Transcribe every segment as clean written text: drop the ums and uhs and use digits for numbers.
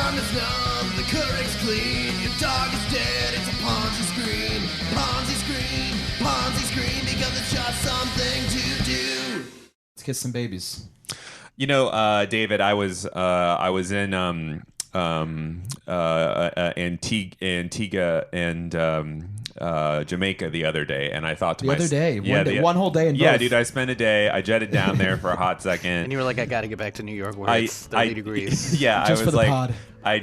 tongue is numb, the Keurig's clean. Your dog is dead, it's a Ponzi Scream. Ponzi Scream, Ponzi Scream, because it's just something to do. Let's kiss some babies. You know, David, I was in Antigua and Jamaica the other day, and I thought to myself, one whole day in both. Yeah, dude, I spent a day. I jetted down there for a hot second, and you were like, I got to get back to New York where it's 30 degrees. Yeah, just I was for the like, pod. I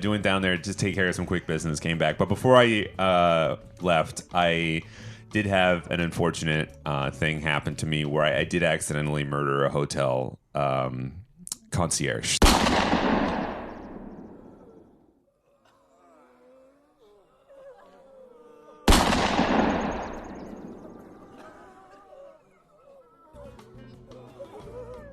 went down there to take care of some quick business, came back, but before I left, I did have an unfortunate thing happen to me where I did accidentally murder a hotel concierge.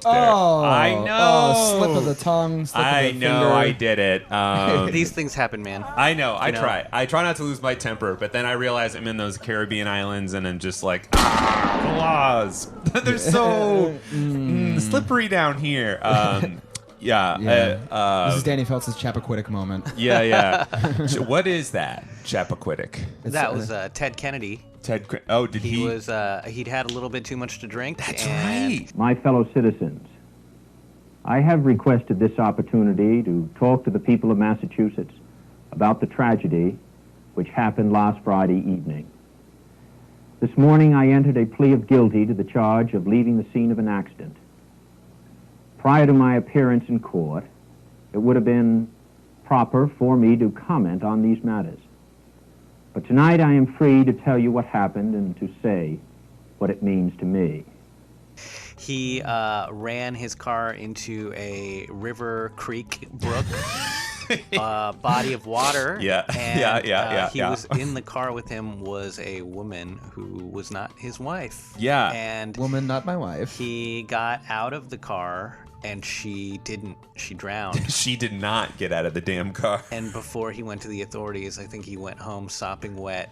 Oh, I know. Oh, slip of the tongue. Slip of the know. finger. I did it. These things happen, man. I know. I try. I try not to lose my temper, but then I realize I'm in those Caribbean islands, and I'm just like, the laws. They're so slippery down here. This is Danny Feltz's Chappaquiddick moment. Yeah. What is that? Chappaquiddick. That was Ted Kennedy. Did he? He'd had a little bit too much to drink. That's right. My fellow citizens, I have requested this opportunity to talk to the people of Massachusetts about the tragedy which happened last Friday evening. This morning I entered a plea of guilty to the charge of leaving the scene of an accident. Prior to my appearance in court, it would have been proper for me to comment on these matters. But tonight I am free to tell you what happened and to say what it means to me. He ran his car into a river, creek, brook, body of water. Yeah. And he was in the car with him was a woman who was not his wife. Yeah. And woman, not my wife. He got out of the car and she didn't. She drowned. She did not get out of the damn car. And before he went to the authorities, I think he went home sopping wet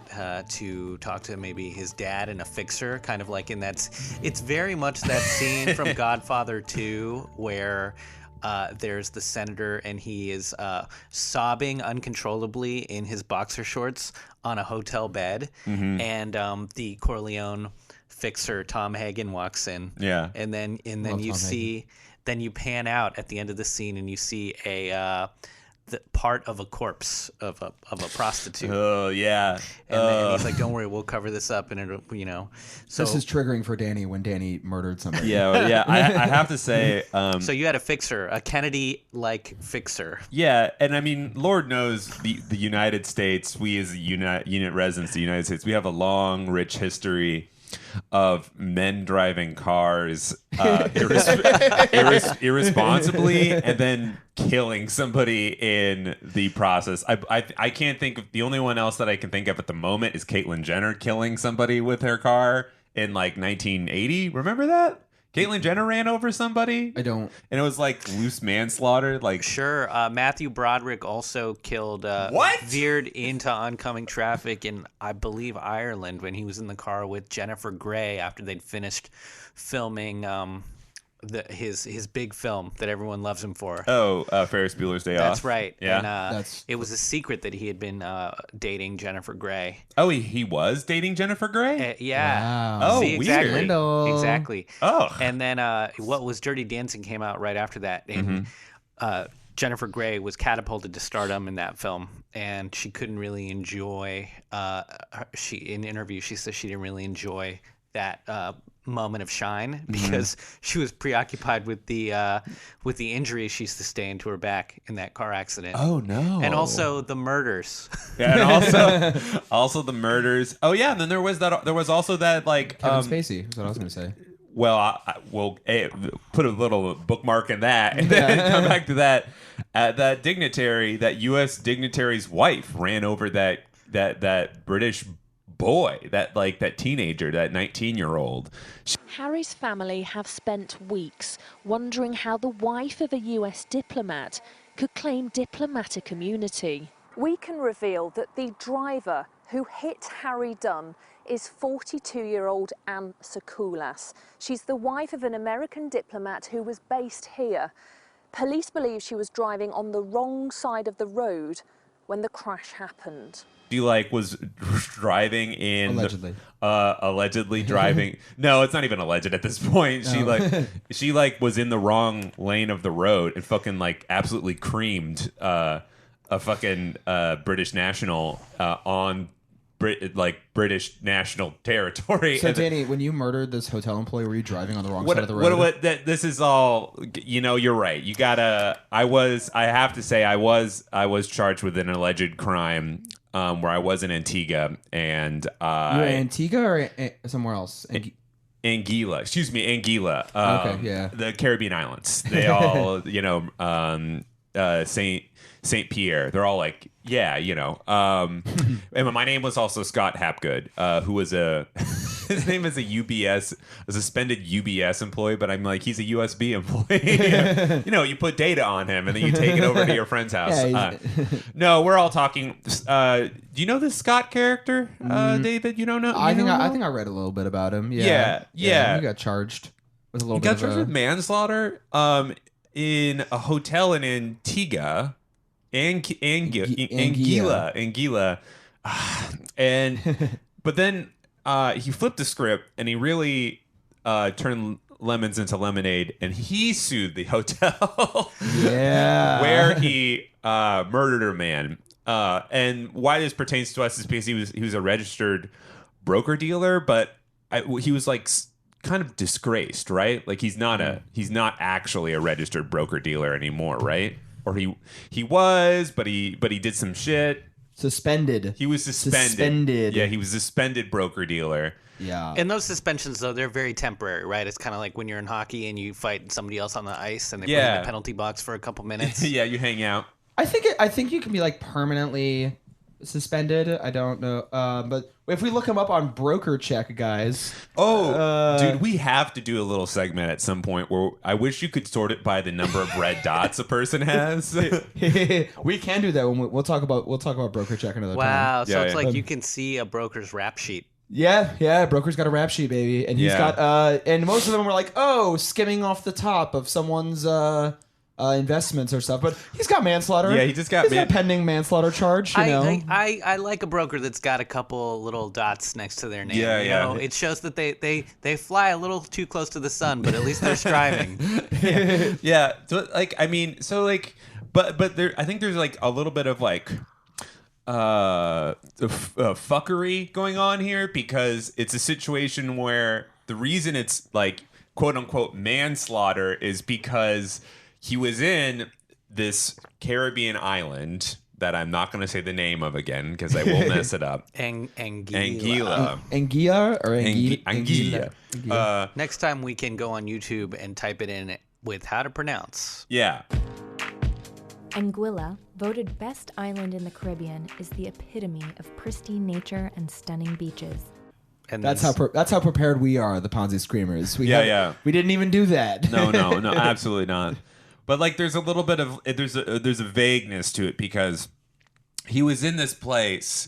to talk to maybe his dad and a fixer, kind of like in that. It's very much that scene from Godfather 2 where there's the senator and he is sobbing uncontrollably in his boxer shorts on a hotel bed, and the Corleone fixer Tom Hagen walks in. Yeah, and then you see. Then you pan out at the end of the scene and you see the part of a corpse of a prostitute. Oh yeah. And then he's like, "Don't worry, we'll cover this up." And it'll, So this is triggering for Danny when Danny murdered somebody. Yeah. I have to say. So you had a fixer, a Kennedy-like fixer. Yeah, and I mean, Lord knows the United States. We as unit residents of the United States, we have a long, rich history of men driving cars irresponsibly and then killing somebody in the process. I can't think of the only one else that I can think of at the moment is Caitlyn Jenner killing somebody with her car in like 1980. Remember that? Caitlyn Jenner ran over somebody? I don't. And it was like loose manslaughter. Like Sure. Matthew Broderick also killed, veered into oncoming traffic in, I believe, Ireland when he was in the car with Jennifer Grey after they'd finished filming his big film that everyone loves him for. Ferris Bueller's Day Off. That's right. Yeah. And it was a secret that he had been dating Jennifer Grey. Oh, he was dating Jennifer Grey? Yeah. Wow. Oh, See, exactly. weird. Exactly. Oh. And then what was Dirty Dancing came out right after that. And Jennifer Grey was catapulted to stardom in that film. And she couldn't really enjoy, in interviews, she said she didn't really enjoy that moment of shine because she was preoccupied with the injuries she sustained to her back in that car accident. Oh no! And also the murders. Yeah, and also the murders. Oh yeah, and then there was also that like Kevin Spacey. That's what I was going to say. Well, we'll put a little bookmark in that, and then come back to that. That dignitary, that U.S. dignitary's wife, ran over that British boy, that teenager, that 19-year-old. Harry's family have spent weeks wondering how the wife of a US diplomat could claim diplomatic immunity. We can reveal that the driver who hit Harry Dunn is 42-year-old Anne Sakoulas. She's the wife of an American diplomat who was based here. Police believe she was driving on the wrong side of the road when the crash happened. She was driving in Allegedly. driving. No, it's not even alleged at this point. No. She was in the wrong lane of the road and fucking absolutely creamed a fucking British national on British national territory. So Danny, when you murdered this hotel employee, were you driving on the wrong side of the road? This is all. You're right. You gotta. I have to say, I was charged with an alleged crime. Where I was in Antigua, and you were in Antigua or somewhere else? Anguilla, excuse me, Anguilla. Okay, yeah, the Caribbean islands. They all, Saint Pierre. They're all and my name was also Scott Hapgood, who was his name is a suspended UBS employee, but I'm he's a USB employee. You put data on him and then you take it over to your friend's house. Yeah, no, we're all talking. Do you know this Scott character, David? You don't know? I think I read a little bit about him. Yeah. He got charged with a little bit. He got charged with manslaughter in a hotel in Antigua. Anguilla. But then he flipped the script and he really turned lemons into lemonade, and he sued the hotel where he murdered a man. And why this pertains to us is because he was a registered broker dealer, but he was kind of disgraced, right? He's not actually a registered broker dealer anymore, right? Or he was, but he did some shit. Suspended. He was suspended. Yeah, he was a suspended broker dealer. Yeah. And those suspensions, though, they're very temporary, right? It's kind of like when you're in hockey and you fight somebody else on the ice and they put you in the penalty box for a couple minutes. Yeah, you hang out. I think you can be permanently suspended. I don't know, but if we look him up on Broker Check, guys. Dude, we have to do a little segment at some point where I wish you could sort it by the number of red dots a person has. We can do that when we'll talk about Broker Check another time. Wow, so it's you can see a broker's rap sheet. Yeah, broker's got a rap sheet, baby, and he's got and most of them were skimming off the top of someone's investments or stuff, but he's got manslaughter. Yeah, he's got a pending manslaughter charge. I like a broker that's got a couple little dots next to their name. Yeah. It shows that they fly a little too close to the sun, but at least they're striving. Yeah. So but there, I think there's a little bit of fuckery going on here, because it's a situation where the reason it's quote unquote manslaughter is because he was in this Caribbean island that I'm not going to say the name of again because I will mess it up. Anguilla. Anguilla. Next time we can go on YouTube and type it in with how to pronounce. Yeah. Anguilla, voted best island in the Caribbean, is the epitome of pristine nature and stunning beaches. And that's how prepared we are, the Ponzi Screamers. We didn't even do that. No, absolutely not. But there's a little bit of there's a vagueness to it, because he was in this place,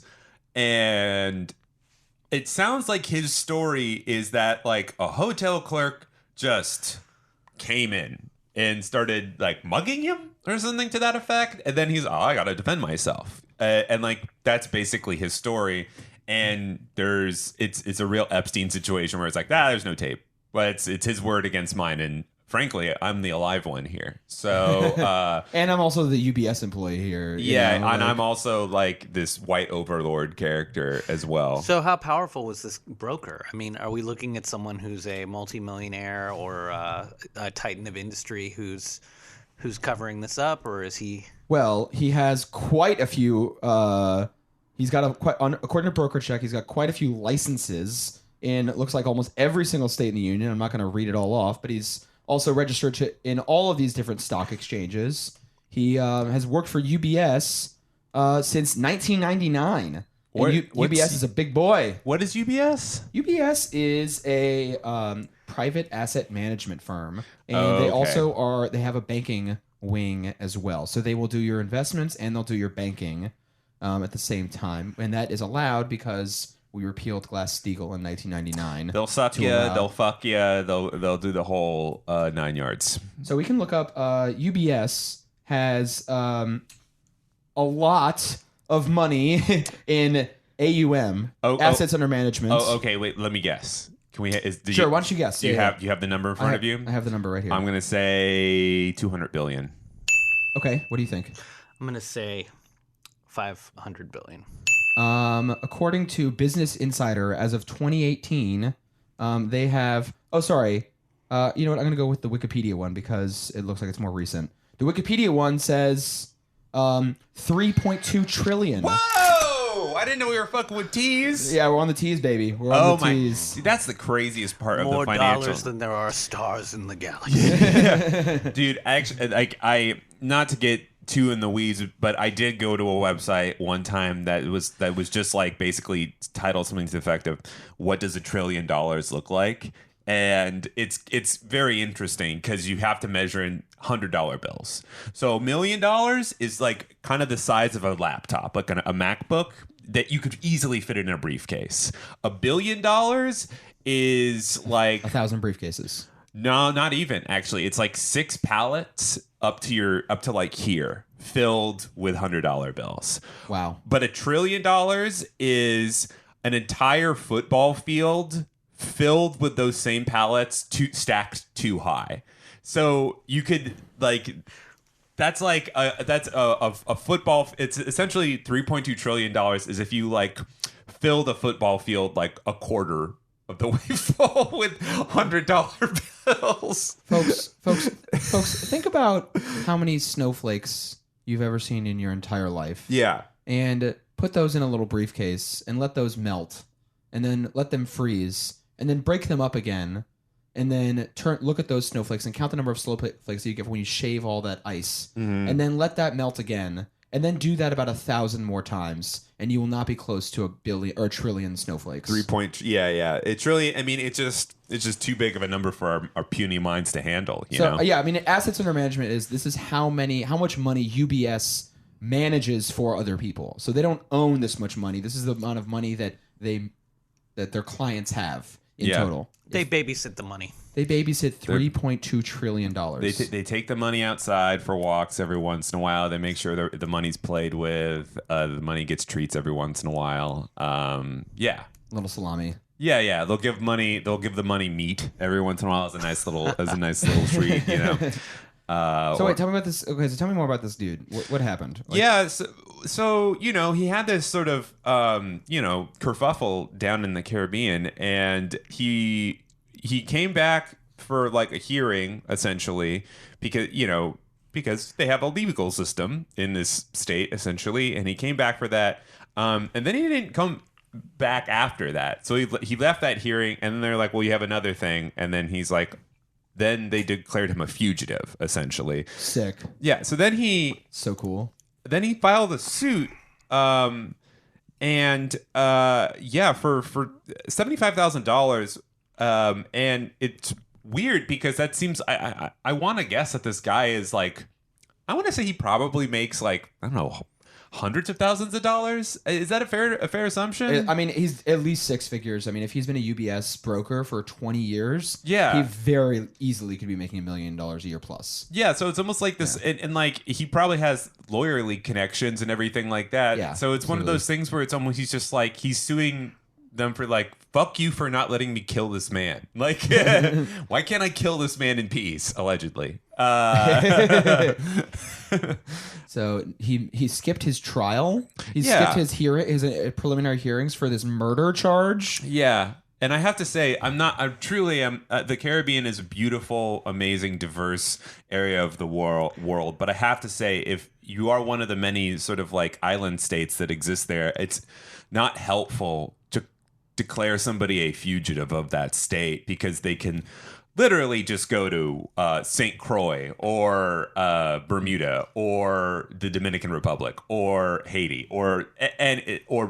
and it sounds like his story is that a hotel clerk just came in and started mugging him or something to that effect, and then he's I gotta defend myself, and that's basically his story. And it's a real Epstein situation where it's there's no tape, but it's his word against mine, and frankly, I'm the alive one here. So, and I'm also the UBS employee here. And I'm also this white overlord character as well. So, how powerful was this broker? I mean, are we looking at someone who's a multimillionaire or a titan of industry who's covering this up, or is he? Well, he has quite a few. He's got according to Broker Check, he's got quite a few licenses in, it looks like, almost every single state in the union. I'm not going to read it all off, but he's also registered in all of these different stock exchanges. He has worked for UBS since 1999. UBS is a big boy. What is UBS? UBS is a private asset management firm, and they have a banking wing as well. So they will do your investments and they'll do your banking at the same time, and that is allowed because we repealed Glass-Steagall in 1999. They'll suck you. They'll fuck you. They'll do the whole 9 yards. So we can look up. UBS has a lot of money in AUM, assets under management. Oh, okay. Wait, let me guess. Can we? Sure. Why don't you guess? Do you have the number in front of you? I have the number right here. I'm gonna say 200 billion. Okay. What do you think? I'm going to say 500 billion. According to Business Insider, as of 2018, they have. Oh, sorry. You know what? I'm gonna go with the Wikipedia one because it looks like it's more recent. The Wikipedia one says 3.2 trillion. Whoa! I didn't know we were fucking with T's. Yeah, we're on the T's, baby. We're on the T's. See, that's the craziest part More of the financial. dollars than there are stars in the galaxy. Dude, actually, I not to get too in the weeds, but I did go to a website one time that was just like basically titled something to the effect of "What does $1 trillion look like?" And it's very interesting because you have to measure in $100 bills. So $1 million is like kind of the size of a laptop, like a MacBook that you could easily fit in a briefcase. $1 billion is like 1,000 briefcases. No, not even actually. It's like 6 pallets up to like here, filled with $100 bills. Wow. But $1 trillion is an entire football field filled with those same pallets stacked too high. So you could like that's a football. It's essentially $3.2 trillion is if you like fill the football field like a quarter of the way full with $100 bills. Folks, think about how many snowflakes you've ever seen in your entire life. Yeah. And put those in a little briefcase and let those melt and then let them freeze and then break them up again and then look at those snowflakes and count the number of snowflakes that you get when you shave all that ice and then let that melt again and then do that about 1,000 more times and you will not be close to 1 billion or 1 trillion snowflakes. Yeah. It's really, I mean, it's just too big of a number for our puny minds to handle. You know? Yeah, I mean, assets under management is how much money UBS manages for other people. So they don't own this much money. This is the amount of money that their clients have in total. They babysit the money. They babysit $3.2 trillion. They take the money outside for walks every once in a while. They make sure the money's played with. The money gets treats every once in a while. Yeah. Little salami. Yeah. They'll give the money meat every once in a while as a nice little treat. You know. Wait, tell me about this. Okay, so tell me more about this dude. What happened? So you know, he had this sort of kerfuffle down in the Caribbean, and he came back for like a hearing essentially because they have a legal system in this state essentially, and he came back for that, and then he didn't come back after that. So he left that hearing, and then they're like, well, you have another thing, and then he's like. Then they declared him a fugitive, essentially. Sick. Yeah. So then so cool. Then he filed a suit, for $75,000. And it's weird because that seems I want to guess that this guy is like, I want to say he probably makes like, I don't know, hundreds of thousands of dollars. Is that a fair assumption? I mean, he's at least 6 figures. I mean, if he's been a UBS broker for 20 years, yeah, he very easily could be making $1 million a year plus. Yeah, so it's almost like this, and like he probably has lawyerly connections and everything like that. Yeah, so it's one of those things where it's almost he's just like he's suing them for like, fuck you for not letting me kill this man. Like, why can't I kill this man in peace? Allegedly. So he skipped his trial. He skipped his preliminary hearings for this murder charge. Yeah. And I have to say, the Caribbean is a beautiful, amazing, diverse area of the world. But I have to say, if you are one of the many sort of like island states that exist there, it's not helpful to declare somebody a fugitive of that state because they can literally just go to St. Croix or Bermuda or the Dominican Republic or Haiti or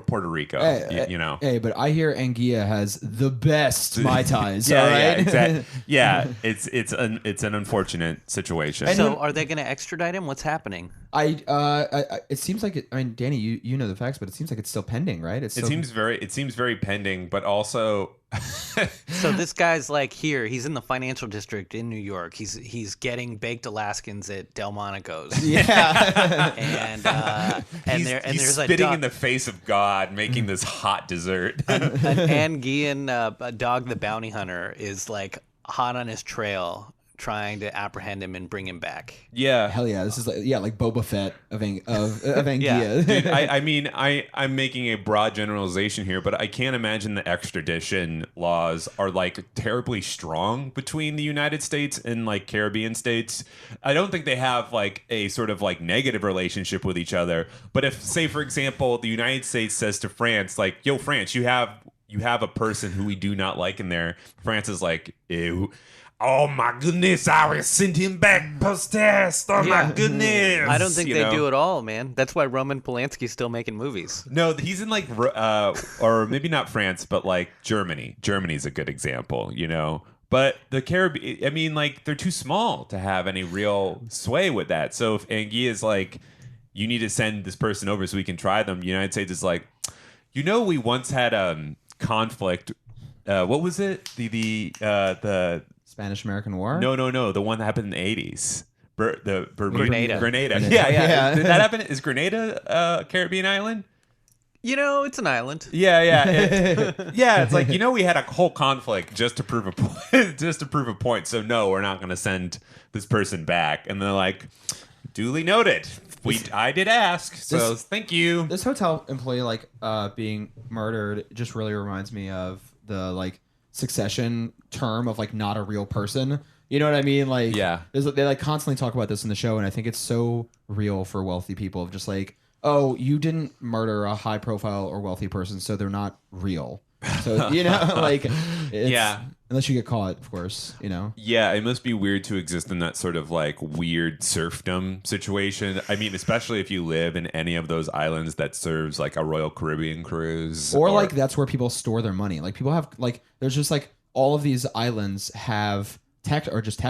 Puerto Rico. Hey, but I hear Anguilla has the best Mai Tais. Yeah, all right? yeah, exactly. Yeah, it's an unfortunate situation. So, are they going to extradite him? What's happening? It seems like it. I mean, Danny, you know the facts, but it seems like it's still pending, right? It seems very pending, but also. So this guy's like he's in the financial district in New York. He's getting baked Alaskans at Delmonico's. Yeah. and He's there's spitting a in the face of God, making this hot dessert. an Ann Guillen, Dog the Bounty Hunter, is like hot on his trail, trying to apprehend him and bring him back. Yeah. Hell yeah! This is like Boba Fett of Anguilla. Yeah. Dude, I mean, I'm making a broad generalization here, but I can't imagine the extradition laws are like terribly strong between the United States and like Caribbean states. I don't think they have like a sort of like negative relationship with each other. But if, say, for example, the United States says to France, like, "Yo, France, you have a person who we do not like in there," France is like, "Ew. Oh my goodness, I will send him back post-test. Oh my goodness." I don't think they do at all, man. That's why Roman Polanski's still making movies. No, he's in like, or maybe not France, but like Germany. Germany's a good example, you know. But the Caribbean, I mean, like, they're too small to have any real sway with that. So if Anguilla is like, you need to send this person over so we can try them, the United States is like, you know, we once had conflict. What was it? The Spanish-American War? No. The one that happened in the 80s. Grenada. Yeah. Did that happen? Is Grenada a Caribbean island? You know, it's an island. Yeah. It's like, you know, we had a whole conflict just to prove a point. So no, we're not going to send this person back. And they're like, duly noted. I did ask, so thank you. This hotel employee being murdered just really reminds me of the like Succession term of like not a real person. You know what I mean? Like, yeah, they like constantly talk about this in the show, and I think it's so real for wealthy people of just like, oh, you didn't murder a high profile or wealthy person, so they're not real. So, you know, like, unless you get caught, of course, you know. Yeah, it must be weird to exist in that sort of like weird serfdom situation. I mean, especially if you live in any of those islands that serves like a Royal Caribbean cruise. Or like that's where people store their money. Like people have like, there's just like all of these islands have tax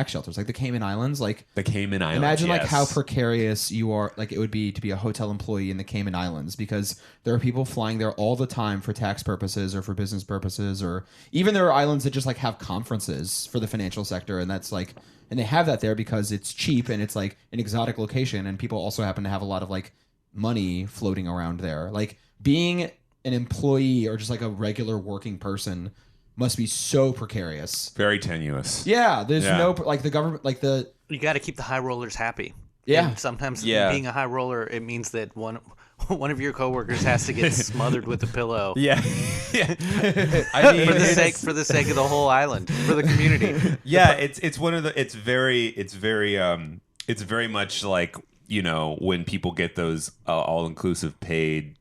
shelters, like the Cayman Islands. Like the Cayman Islands. Imagine like how precarious you are, like it would be to be a hotel employee in the Cayman Islands, because there are people flying there all the time for tax purposes or for business purposes, or even there are islands that just like have conferences for the financial sector, and that's like, and they have that there because it's cheap and it's like an exotic location, and people also happen to have a lot of like money floating around there. Like being an employee or just like a regular working person must be so precarious. Very tenuous. Yeah, there's no like the government, like the you got to keep the high rollers happy. Yeah, and sometimes being a high roller, it means that one of your coworkers has to get smothered with a pillow. Yeah. I mean, for the sake of the whole island, for the community. Yeah, it's one of the it's very much like, you know, when people get those all-inclusive paid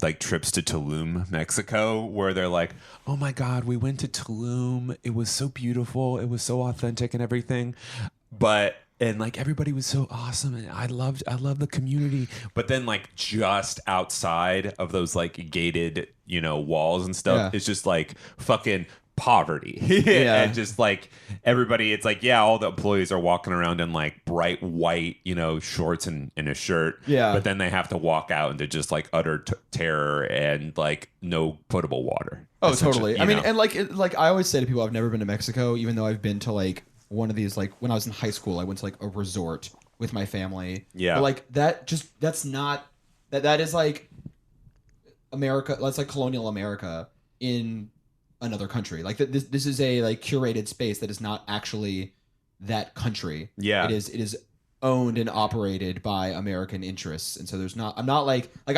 like trips to Tulum, Mexico, where they're like, oh my God, we went to Tulum. It was so beautiful. It was so authentic and everything. And like everybody was so awesome, and I loved the community. But then like just outside of those like gated, you know, walls and stuff, it's just like fucking poverty. And just like everybody, it's like, all the employees are walking around in like bright white, you know, shorts and a shirt. But then they have to walk out into just like utter terror and like no potable water. Oh, totally. I mean, and like I always say to people, I've never been to Mexico, even though I've been to like one of these, like when I was in high school, I went to like a resort with my family. Yeah. But like that's not that is like America. That's like colonial America in another country. Like this is a like curated space that is not actually that country. Yeah. It is owned and operated by American interests. And so I'm not like I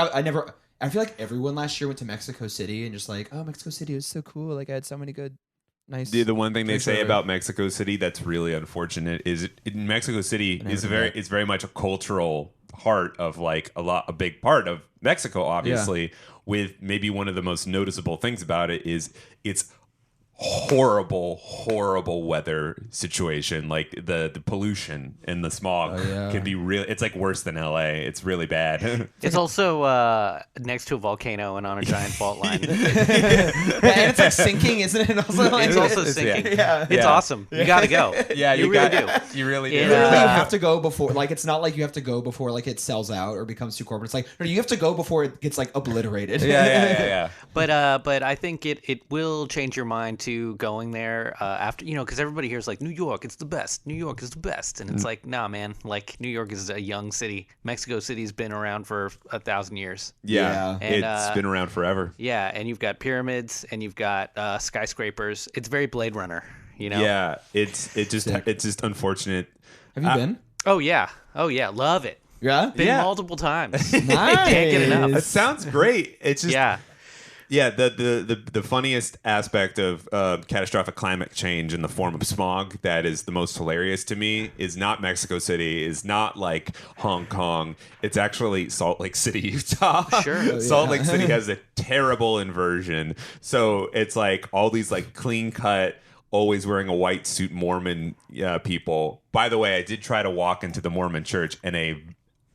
feel like everyone last year went to Mexico City and just like, oh, Mexico City is so cool. Like I had so many good nice. The one thing they say about Mexico City that's really unfortunate is Mexico City is very much a cultural heart of like a big part of Mexico, obviously. With maybe one of the most noticeable things about it is it's horrible weather situation. Like the pollution and the smog can be real. It's like worse than LA. It's really bad. It's also next to a volcano and on a giant fault line. And it's like sinking, isn't it? Also, like, It's also sinking. Yeah. It's awesome. You got to go. Yeah, you really do. You really do. Yeah. You literally have to go before, like, it's not like you have to go before, like, it sells out or becomes too corporate. It's like, no, you have to go before it gets, like, obliterated. Yeah. But I think it will change your mind to going there after, because everybody here is like, New York, it's the best. New York is the best. And it's like, nah, man. Like, New York is a young city. Mexico City's been around for 1,000 years. Yeah. And, It's been around forever. Yeah, and you've got pyramids and you've got skyscrapers. It's very Blade Runner, Yeah, it's just unfortunate. Have you been? Oh yeah, love it. Yeah? Been multiple times. Nice. Can't get enough. It sounds great. It's just Yeah. The funniest aspect of catastrophic climate change in the form of smog that is the most hilarious to me is not Mexico City, is not like Hong Kong. It's actually Salt Lake City, Utah. Sure. Salt Lake City has a terrible inversion. So it's like all these like clean cut, always wearing a white suit Mormon people. By the way, I did try to walk into the Mormon church and a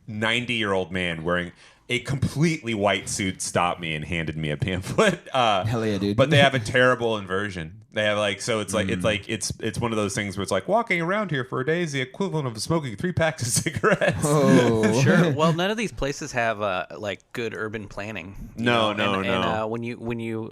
90-year-old man wearing a completely white suit stopped me and handed me a pamphlet. Hell yeah, dude. But they have a terrible inversion. They have like, so it's like it's one of those things where it's like walking around here for a day is the equivalent of smoking 3 packs of cigarettes. Oh. Sure. Well, none of these places have like good urban planning. No. And when you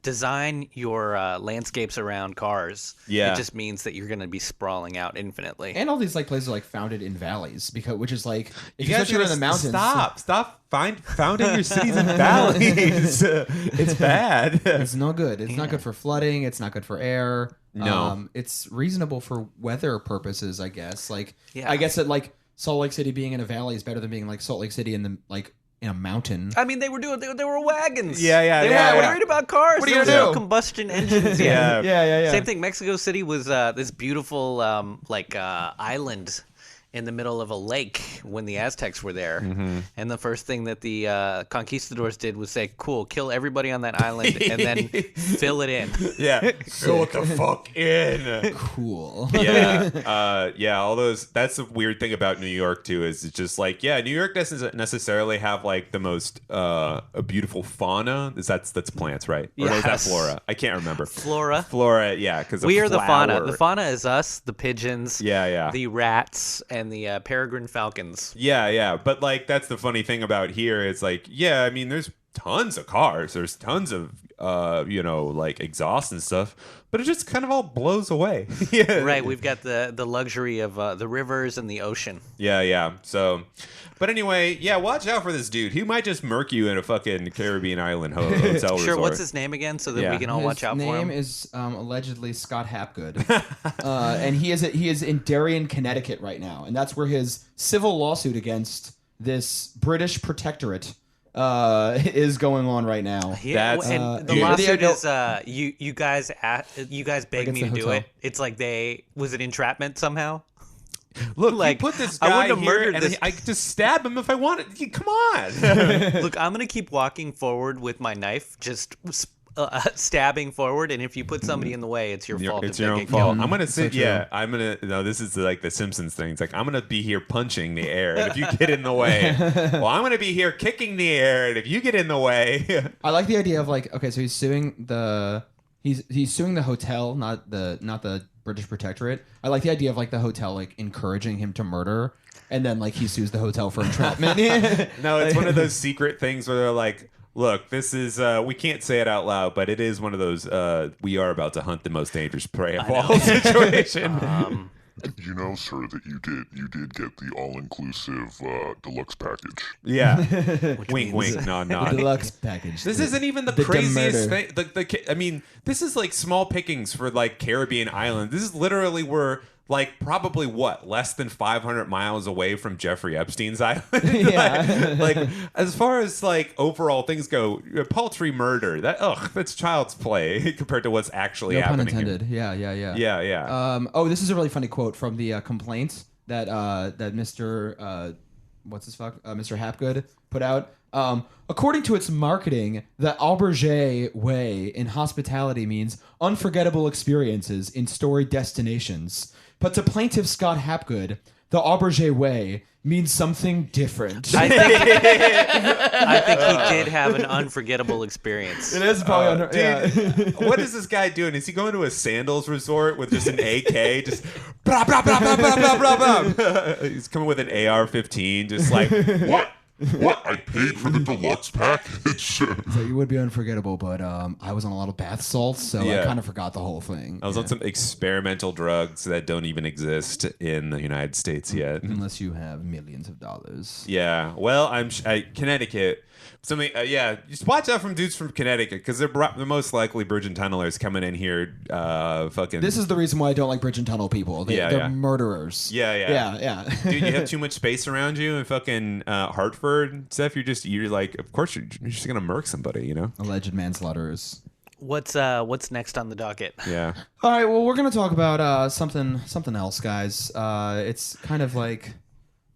design your landscapes around cars, it just means that you're going to be sprawling out infinitely. And all these like places are like founded in valleys, which is like if You guys you're in the mountains. Stop founding your cities in valleys. It's bad. It's no good. It's not good for flooding. It's not good for air. No. It's reasonable for weather purposes, I guess. Like, Yeah. I guess that like Salt Lake City being in a valley is better than being like Salt Lake City in the like in a mountain. I mean, they were wagons. Yeah. They weren't worried about cars. What are There you was gonna no do? combustion engines Yeah. yet. Yeah. Same thing. Mexico City was this beautiful island in the middle of a lake when the Aztecs were there. Mm-hmm. And the first thing that the conquistadors did was say, cool, kill everybody on that island and then fill it in. Yeah. Fill it the fuck in. Cool. Yeah, all those. That's the weird thing about New York too. Is it's just like, New York doesn't necessarily have like the most a beautiful fauna. That's plants, right? Or is that Yes. flora? I can't remember. Flora, yeah, because we are the fauna. The fauna is us, the pigeons, Yeah. the rats, and the peregrine falcons. Yeah. But like, that's the funny thing about here. It's like, I mean, there's tons of cars. There's tons of like exhaust and stuff, but it just kind of all blows away. Yeah. Right, we've got the luxury of the rivers and the ocean. Yeah. So, but anyway, watch out for this dude. He might just murk you in a fucking Caribbean island hotel Sure, resort. what's his name again so that we can all watch out for him? His name is allegedly Scott Hapgood, and he is in Darien, Connecticut right now, and that's where his civil lawsuit against this British protectorate is going on right now. Yeah, That's- and the yeah. lawsuit No. is you guys begged me it's to the do hotel. it. It's like was it entrapment somehow? Look, like, you put this I guy wouldn't have here, murdered and this- I could just stab him if I wanted. Come on. Look, I'm gonna keep walking forward with my knife, just stabbing forward, and if you put somebody in the way, it's your fault. It's if your they own get fault. killed. I'm gonna sit. true. No, this is like the Simpsons thing. It's like, I'm gonna be here punching the air, and if you get in the way, well, I'm gonna be here kicking the air, and if you get in the way, I like the idea of like, okay, so he's suing the hotel, not the British protectorate. I like the idea of like the hotel like encouraging him to murder, and then like he sues the hotel for entrapment. no, it's one of those secret things where they're like, look, this is we can't say it out loud, but it is one of those we are about to hunt the most dangerous prey of all situation. You know, sir, that you did get the all-inclusive deluxe package. Yeah. Which Wink, means- wink, nod, The nod. deluxe package. This isn't even the the craziest murder. thing. I mean, this is like small pickings for like Caribbean islands. This is literally where like probably less than 500 miles away from Jeffrey Epstein's island. Yeah. like as far as like overall things go, paltry murder. That's child's play compared to what's actually No pun happening. intended. Yeah. Yeah. This is a really funny quote from the complaint that Mr. Mr. Hapgood put out. According to its marketing, the Auberge way in hospitality means unforgettable experiences in storied destinations. But to plaintiff Scott Hapgood, the Auberge way means something different. I think he did have an unforgettable experience. It is probably What is this guy doing? Is he going to a sandals resort with just an AK? Just blah, blah, blah, blah, blah, blah, blah, blah. He's coming with an AR-15, just like, What? What? I paid for the deluxe package. So you would be unforgettable, but I was on a lot of bath salts, so I kind of forgot the whole thing. I was on some experimental drugs that don't even exist in the United States yet. Unless you have millions of dollars. Yeah. Well, Connecticut. Something. Just watch out from dudes from Connecticut because they're most likely bridge and tunnelers coming in here. Fucking. This is the reason why I don't like bridge and tunnel people. They're murderers. Yeah. Dude, you have too much space around you in fucking Hartford, Steph. You're like, of course you're just gonna murk somebody, you know. Alleged manslaughterers. What's next on the docket? Yeah. All right. Well, we're gonna talk about something else, guys. It's kind of like,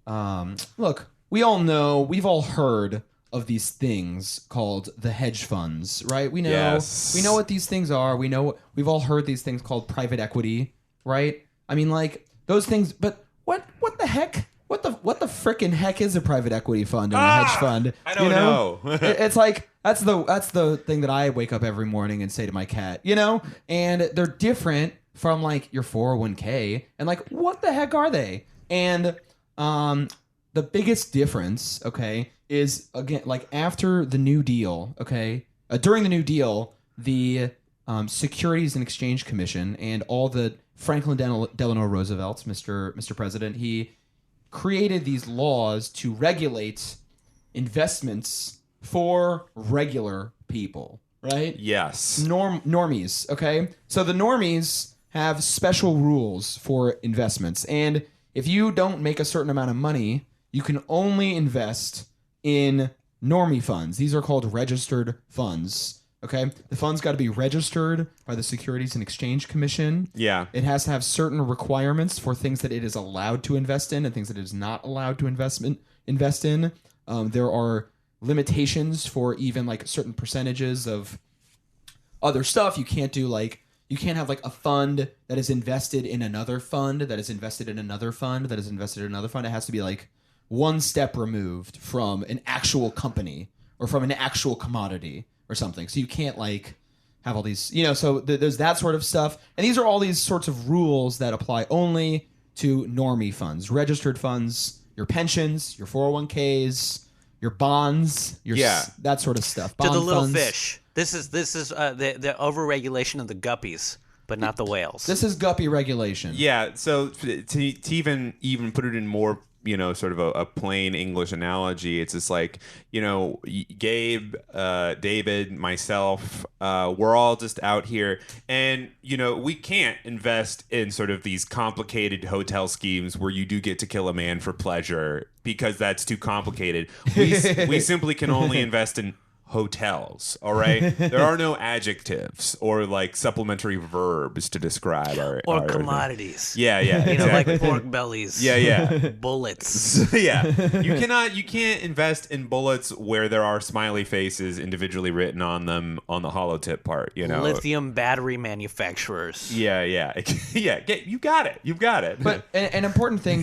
look, we all know, we've all heard of these things called the hedge funds, right? We know what these things are. We've all heard these things called private equity, right? I mean, like those things. But what the heck? What the frickin' heck is a private equity fund and a hedge fund? I don't know. It's like that's the thing that I wake up every morning and say to my cat, you know. And they're different from like your 401k. And like, what the heck are they? And the biggest difference, okay, is again like after the New Deal, okay, during the New Deal, the Securities and Exchange Commission and all the Franklin Delano Roosevelt's Mr. President, he created these laws to regulate investments for regular people, right? Yes. Normies, okay? So the normies have special rules for investments, and if you don't make a certain amount of money, you can only invest in normie funds. These are called registered funds. Okay, the fund's got to be registered by the Securities and Exchange Commission. Yeah, it has to have certain requirements for things that it is allowed to invest in and things that it is not allowed to invest in. There are limitations for even like certain percentages of other stuff. You can't have like a fund that is invested in another fund that is invested in another fund that is invested in another fund. It has to be like one step removed from an actual company or from an actual commodity or something. So you can't like have all these, you know, so there's that sort of stuff. And these are all these sorts of rules that apply only to normie funds, registered funds, your pensions, your 401ks, your bonds, that sort of stuff. To Bond the little funds. fish. This is the overregulation of the guppies, but not the whales. This is guppy regulation. Yeah. So to even put it in more, you know, sort of a plain English analogy, it's just like, you know, Gabe, David, myself, we're all just out here, and you know, we can't invest in sort of these complicated hotel schemes where you do get to kill a man for pleasure because that's too complicated. We simply can only invest in hotels. All right, there are no adjectives or like supplementary verbs to describe our commodities. Yeah, you know, like pork bellies. Yeah. Bullets. Yeah, you can't invest in bullets where there are smiley faces individually written on them on the hollow tip part. You know, lithium battery manufacturers. Yeah. You got it. But an important thing.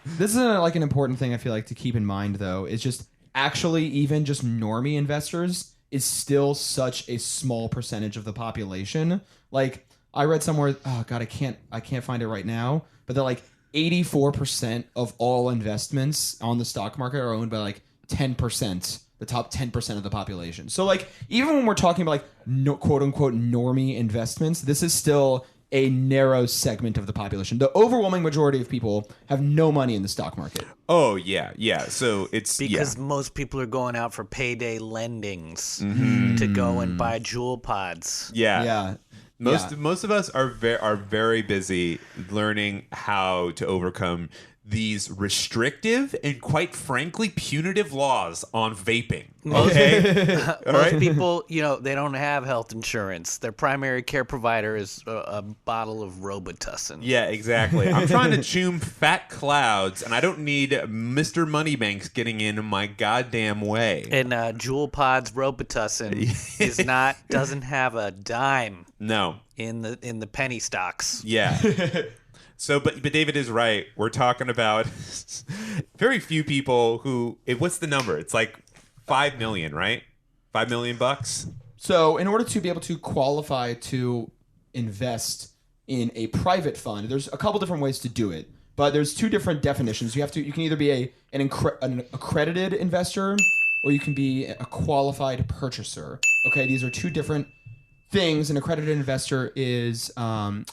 This is like an important thing I feel like to keep in mind though is just. Actually, even just normie investors is still such a small percentage of the population. Like I read somewhere, oh god, I can't find it right now, but they're like 84% of all investments on the stock market are owned by like 10%, the top 10% of the population. So like even when we're talking about like quote unquote normie investments, this is still a narrow segment of the population. The overwhelming majority of people have no money in the stock market. Oh, yeah. So it's... Because most people are going out for payday lendings to go and buy jewel pods. Yeah. Most of us are very busy learning how to overcome these restrictive and quite frankly punitive laws on vaping. Okay. Most people, they don't have health insurance. Their primary care provider is a bottle of Robitussin. Yeah, exactly. I'm trying to choom fat clouds, and I don't need Mr. Moneybanks getting in my goddamn way. And Jewel Pod's Robitussin doesn't have a dime. No. In the penny stocks. Yeah. So, but David is right. We're talking about very few people who. What's the number? It's like 5 million, right? $5 million bucks. So, in order to be able to qualify to invest in a private fund, there's a couple different ways to do it, but there's two different definitions. You can either be an accredited investor, or you can be a qualified purchaser. Okay, these are two different things. An accredited investor is a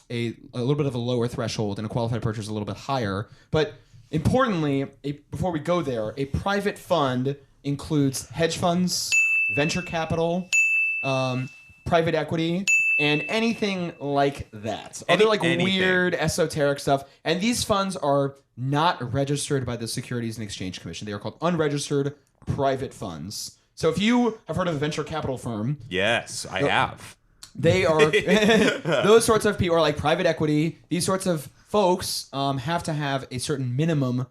little bit of a lower threshold, and a qualified purchaser is a little bit higher. But importantly, before we go there, a private fund includes hedge funds, venture capital, private equity, and anything like that. Other weird esoteric stuff. And these funds are not registered by the Securities and Exchange Commission. They are called unregistered private funds. So if you have heard of a venture capital firm... Yes, I have. They are... those sorts of people are like private equity. These sorts of folks have to have a certain minimum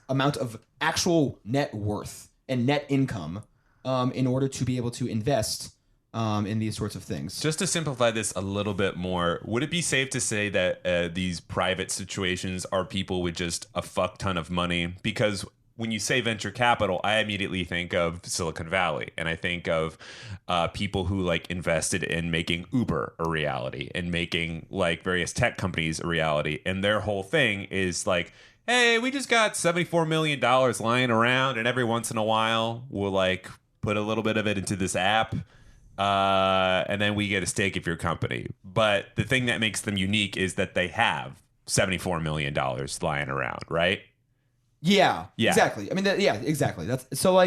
amount of actual net worth and net income in order to be able to invest in these sorts of things. Just to simplify this a little bit more, would it be safe to say that these private situations are people with just a fuck ton of money? Because when you say venture capital, I immediately think of Silicon Valley, and I think of people who invested in making Uber a reality and making various tech companies a reality, and their whole thing is hey, we just got $74 million lying around, and every once in a while we'll put a little bit of it into this app, and then we get a stake of your company. But the thing that makes them unique is that they have $74 million lying around, right? Yeah, exactly. I mean, exactly. That's so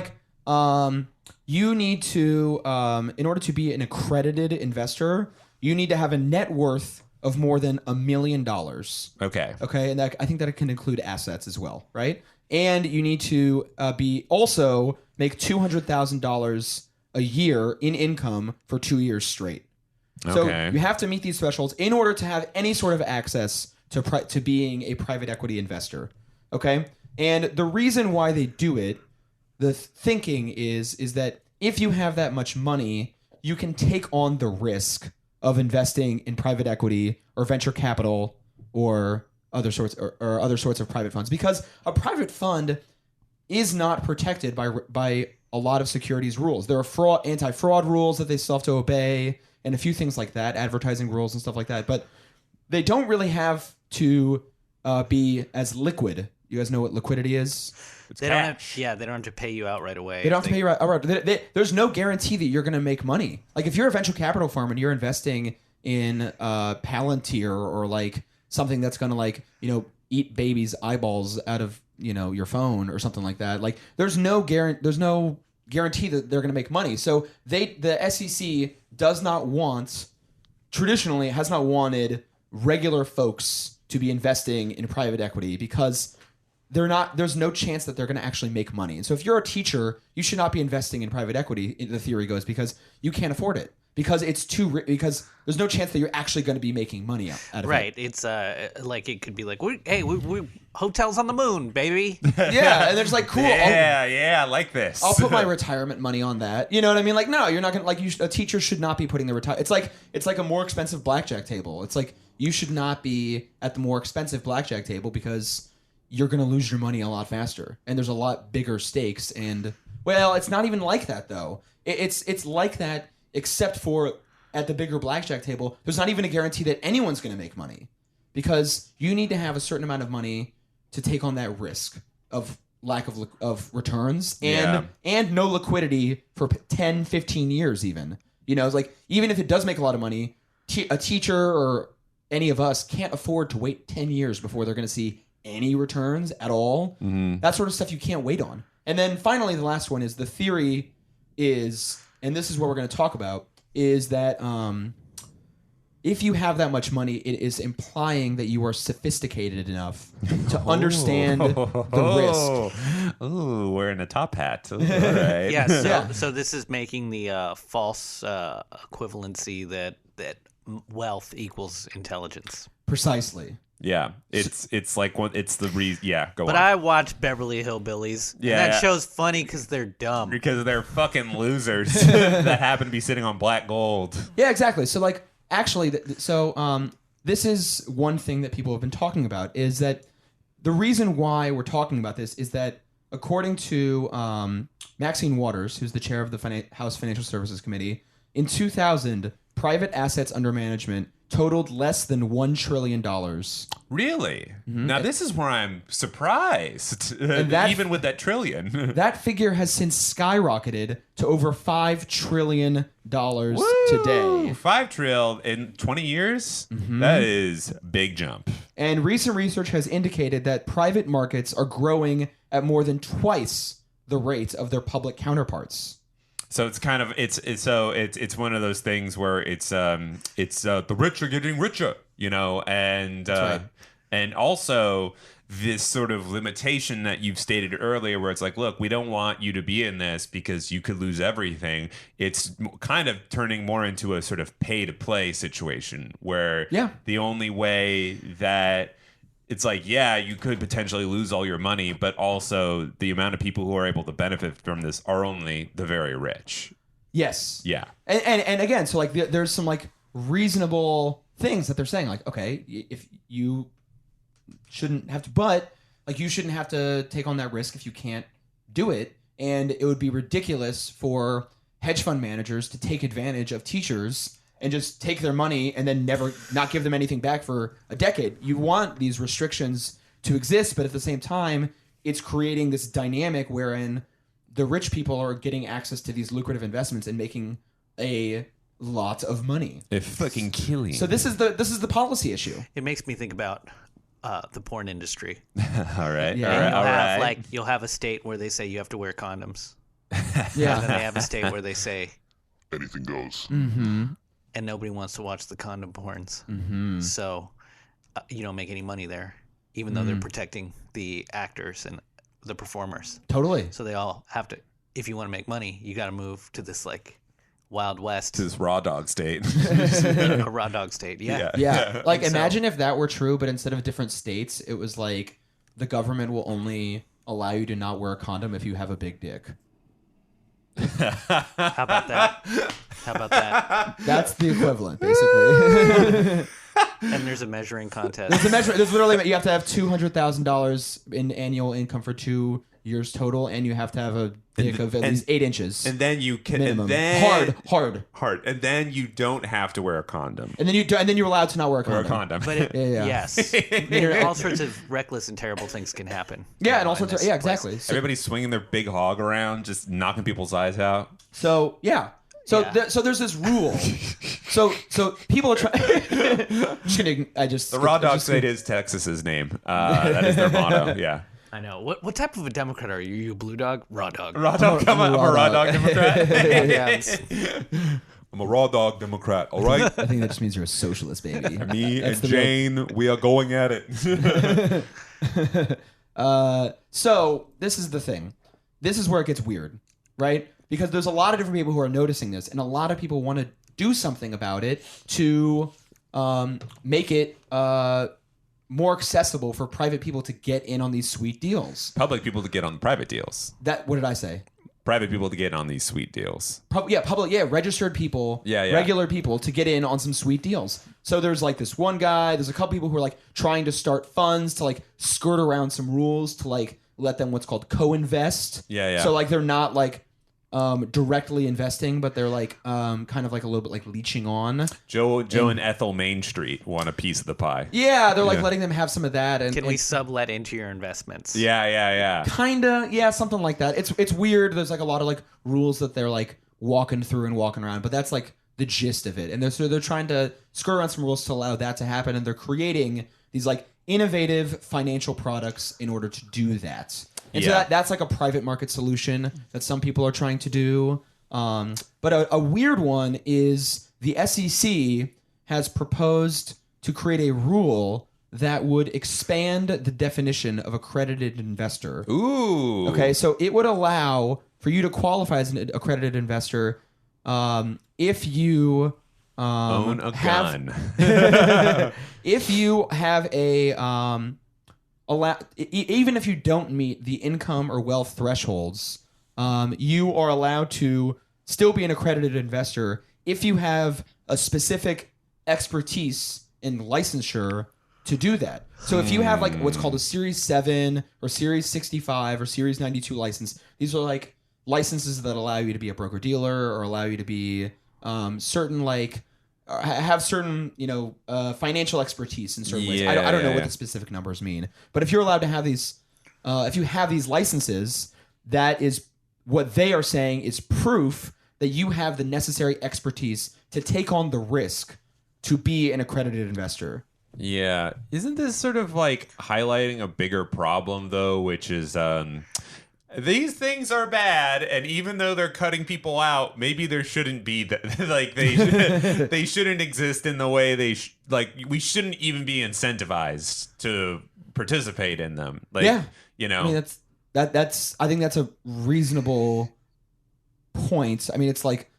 you need to, in order to be an accredited investor, you need to have a net worth of more than $1 million. Okay. Okay, and I think that it can include assets as well, right? And you need to also make $200,000 a year in income for 2 years straight. So you have to meet these thresholds in order to have any sort of access to being a private equity investor. Okay. And the reason why they do it, the thinking is that if you have that much money, you can take on the risk of investing in private equity or venture capital or other sorts of private funds, because a private fund is not protected by a lot of securities rules. There are anti-fraud rules that they still have to obey, and a few things like that, advertising rules and stuff like that. But they don't really have to be as liquid. You guys know what liquidity is? They don't have to pay you out right away. They don't have to pay you outright. There's no guarantee that you're going to make money. If you're a venture capital firm and you're investing in Palantir or something that's going to eat babies' eyeballs out of your phone or something like that, there's no guarantee that they're going to make money. So the SEC traditionally has not wanted regular folks to be investing in private equity because there's no chance that they're going to actually make money. And so if you're a teacher, you should not be investing in private equity, the theory goes, because you can't afford it. Because because there's no chance that you're actually going to be making money out of it. Right. It's it could be we hotels on the moon, baby. Yeah, and there's cool. I like this. I'll put my retirement money on that. You know what I mean? No, you're not going to a teacher should not be putting their It's like a more expensive blackjack table. It's you should not be at the more expensive blackjack table because you're going to lose your money a lot faster, and there's a lot bigger stakes. And it's not even like that though. It's like that, except for at the bigger blackjack table, there's not even a guarantee that anyone's going to make money, because you need to have a certain amount of money to take on that risk of lack of returns and no liquidity for 10, 15 years even. It's even if it does make a lot of money, a teacher or any of us can't afford to wait 10 years before they're going to see any returns at all. Mm-hmm. That sort of stuff you can't wait on. And then finally, the last one is the theory is, and this is what we're going to talk about, is that if you have that much money, it is implying that you are sophisticated enough to understand the risk. Ooh, wearing a top hat. Ooh, all right. Yeah. So this is making the false equivalency that wealth equals intelligence. Precisely. Yeah, it's like it's the reason. Yeah, go on. But I watch Beverly Hillbillies. Yeah, and that show's funny because they're dumb. Because they're fucking losers that happen to be sitting on black gold. Yeah, exactly. So like, actually, this is one thing that people have been talking about, is that the reason why we're talking about this is that according to Maxine Waters, who's the chair of the House Financial Services Committee, in 2000, private assets under management totaled less than $1 trillion. Really? Mm-hmm. Now this is where I'm surprised. Even with that trillion. That figure has since skyrocketed to over $5 trillion today. 5 trillion in 20 years? Mm-hmm. That is a big jump. And recent research has indicated that private markets are growing at more than twice the rate of their public counterparts. So it's kind of it's one of those things where it's the rich are getting richer, you know, and right. And also this sort of limitation that you've stated earlier, where it's like, look, we don't want you to be in this because you could lose everything. It's kind of turning more into a sort of pay to play situation where the only way that it's like, yeah, you could potentially lose all your money, but also the amount of people who are able to benefit from this are only the very rich. Yes. Yeah. And again, so like there's some like reasonable things that they're saying, like, okay, if you shouldn't have to, but like you shouldn't have to take on that risk if you can't do it. And it would be ridiculous for hedge fund managers to take advantage of teachers and just take their money and then not give them anything back for a decade. You want these restrictions to exist, but at the same time, it's creating this dynamic wherein the rich people are getting access to these lucrative investments and making a lot of money. They're fucking killing. So this is the policy issue. It makes me think about the porn industry. All right. Yeah. All right. You'll have a state where they say you have to wear condoms. Yeah. And then they have a state where they say anything goes. Mm-hmm. And nobody wants to watch the condom porns. Mm-hmm. So you don't make any money there, even though they're protecting the actors and the performers. Totally. So they all have to, if you want to make money, you got to move to this like Wild West. To this raw dog state. A raw dog state, yeah. Yeah. Like imagine if that were true, but instead of different states, it was like the government will only allow you to not wear a condom if you have a big dick. How about that? That's the equivalent, basically. And there's a measuring contest. There's literally, you have to have $200,000 in annual income for 2 years total, and you have to have a dick of at least 8 inches. And then you can minimum. And then, hard. And then you don't have to wear a condom. And then you're allowed to not wear a condom. But yes, all sorts of reckless and terrible things can happen. Yeah, and all sorts of exactly. So, everybody's swinging their big hog around, just knocking people's eyes out. So So there's this rule. so people are trying. The raw dog state is Texas's name. That is their motto. Yeah. I know. What type of a Democrat are you? You a blue dog? Raw dog. Raw dog. I'm a raw dog Democrat. I'm a raw dog Democrat. All right. I think that just means you're a socialist, baby. Me and Jane, we are going at it. So this is the thing. This is where it gets weird, right? Because there's a lot of different people who are noticing this, and a lot of people want to do something about it to make it more accessible for private people to get in on these sweet deals. Public people to get on the private deals. What did I say? Private people to get on these sweet deals. Registered people, yeah. regular people to get in on some sweet deals. So there's like this one guy, there's a couple people who are like trying to start funds to like skirt around some rules to like let them what's called co-invest. Yeah. So like they're not like directly investing, but they're like kind of like a little bit like leeching on. Joe and Ethel Main Street want a piece of the pie. Yeah, they're like letting them have some of that. And can we sublet into your investments? Yeah. Kinda, yeah, something like that. It's weird. There's like a lot of like rules that they're like walking through and walking around, but that's like the gist of it. And they're trying to skirt around some rules to allow that to happen, and they're creating these like innovative financial products in order to do that. And so that's like a private market solution that some people are trying to do. But a weird one is the SEC has proposed to create a rule that would expand the definition of accredited investor. Ooh. Okay, so it would allow for you to qualify as an accredited investor if you Own a gun. if you have a even if you don't meet the income or wealth thresholds, you are allowed to still be an accredited investor if you have a specific expertise in licensure to do that. So if you have like what's called a Series 7 or Series 65 or Series 92 license, these are like licenses that allow you to be a broker dealer or allow you to be certain like have certain financial expertise in certain ways. I don't know what the specific numbers mean, but if you're allowed to have these, if you have these licenses, that is what they are saying is proof that you have the necessary expertise to take on the risk to be an accredited investor. Yeah. Isn't this sort of like highlighting a bigger problem, though, which is these things are bad, and even though they're cutting people out, maybe there shouldn't be like they shouldn't exist in the way we shouldn't even be incentivized to participate in them. Like, I mean, that's I think that's a reasonable point. I mean, it's like,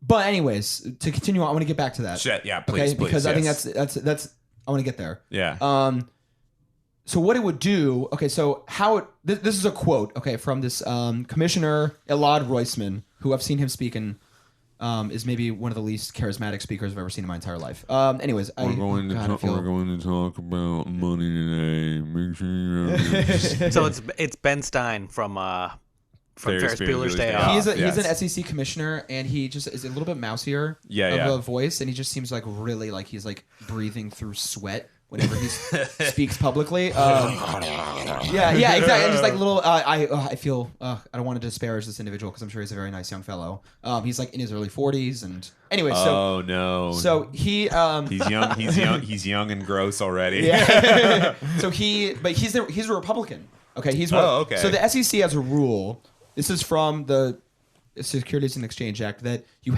but anyways, to continue on, I want to get back to that. Shit, yeah, please, okay? Because yes. I think that's I want to get there. Yeah. So what it would do, okay, so how this is a quote, okay, from this Commissioner Elad Roisman, who I've seen him speak and is maybe one of the least charismatic speakers I've ever seen in my entire life. Anyways, we're going to talk about money today. Make sure you have So it's Ben Stein from Ferris Bueller's Day Off. He's an SEC commissioner, and he just is a little bit mousier of a voice, and he just seems like really like he's like breathing through sweat whenever he speaks publicly. Yeah, exactly. And just like little, I feel I don't want to disparage this individual because I'm sure he's a very nice young fellow. He's like in his early 40s, and anyway. So no. So he he's young. He's young and gross already. Yeah. So he's a Republican. Okay, he's one. Oh, okay. So the SEC has a rule. This is from the Securities and Exchange Act that you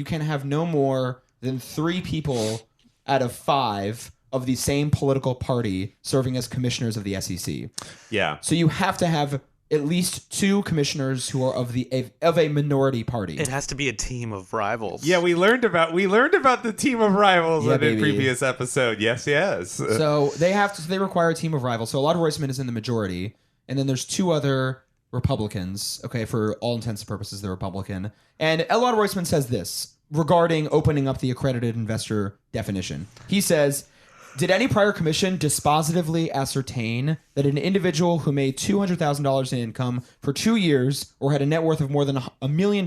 can have no more than 3 people out of 5 of the same political party serving as commissioners of the SEC. Yeah. So you have to have at least 2 commissioners who are of a minority party. It has to be a team of rivals. Yeah, we learned about the team of rivals in baby. a previous episode. Yes. So they require a team of rivals. So Elad Roisman is in the majority, and then there's 2 other Republicans. Okay, for all intents and purposes, they're Republican. And Elad Roisman says this regarding opening up the accredited investor definition. He says, did any prior commission dispositively ascertain that an individual who made $200,000 in income for 2 years or had a net worth of more than $1 million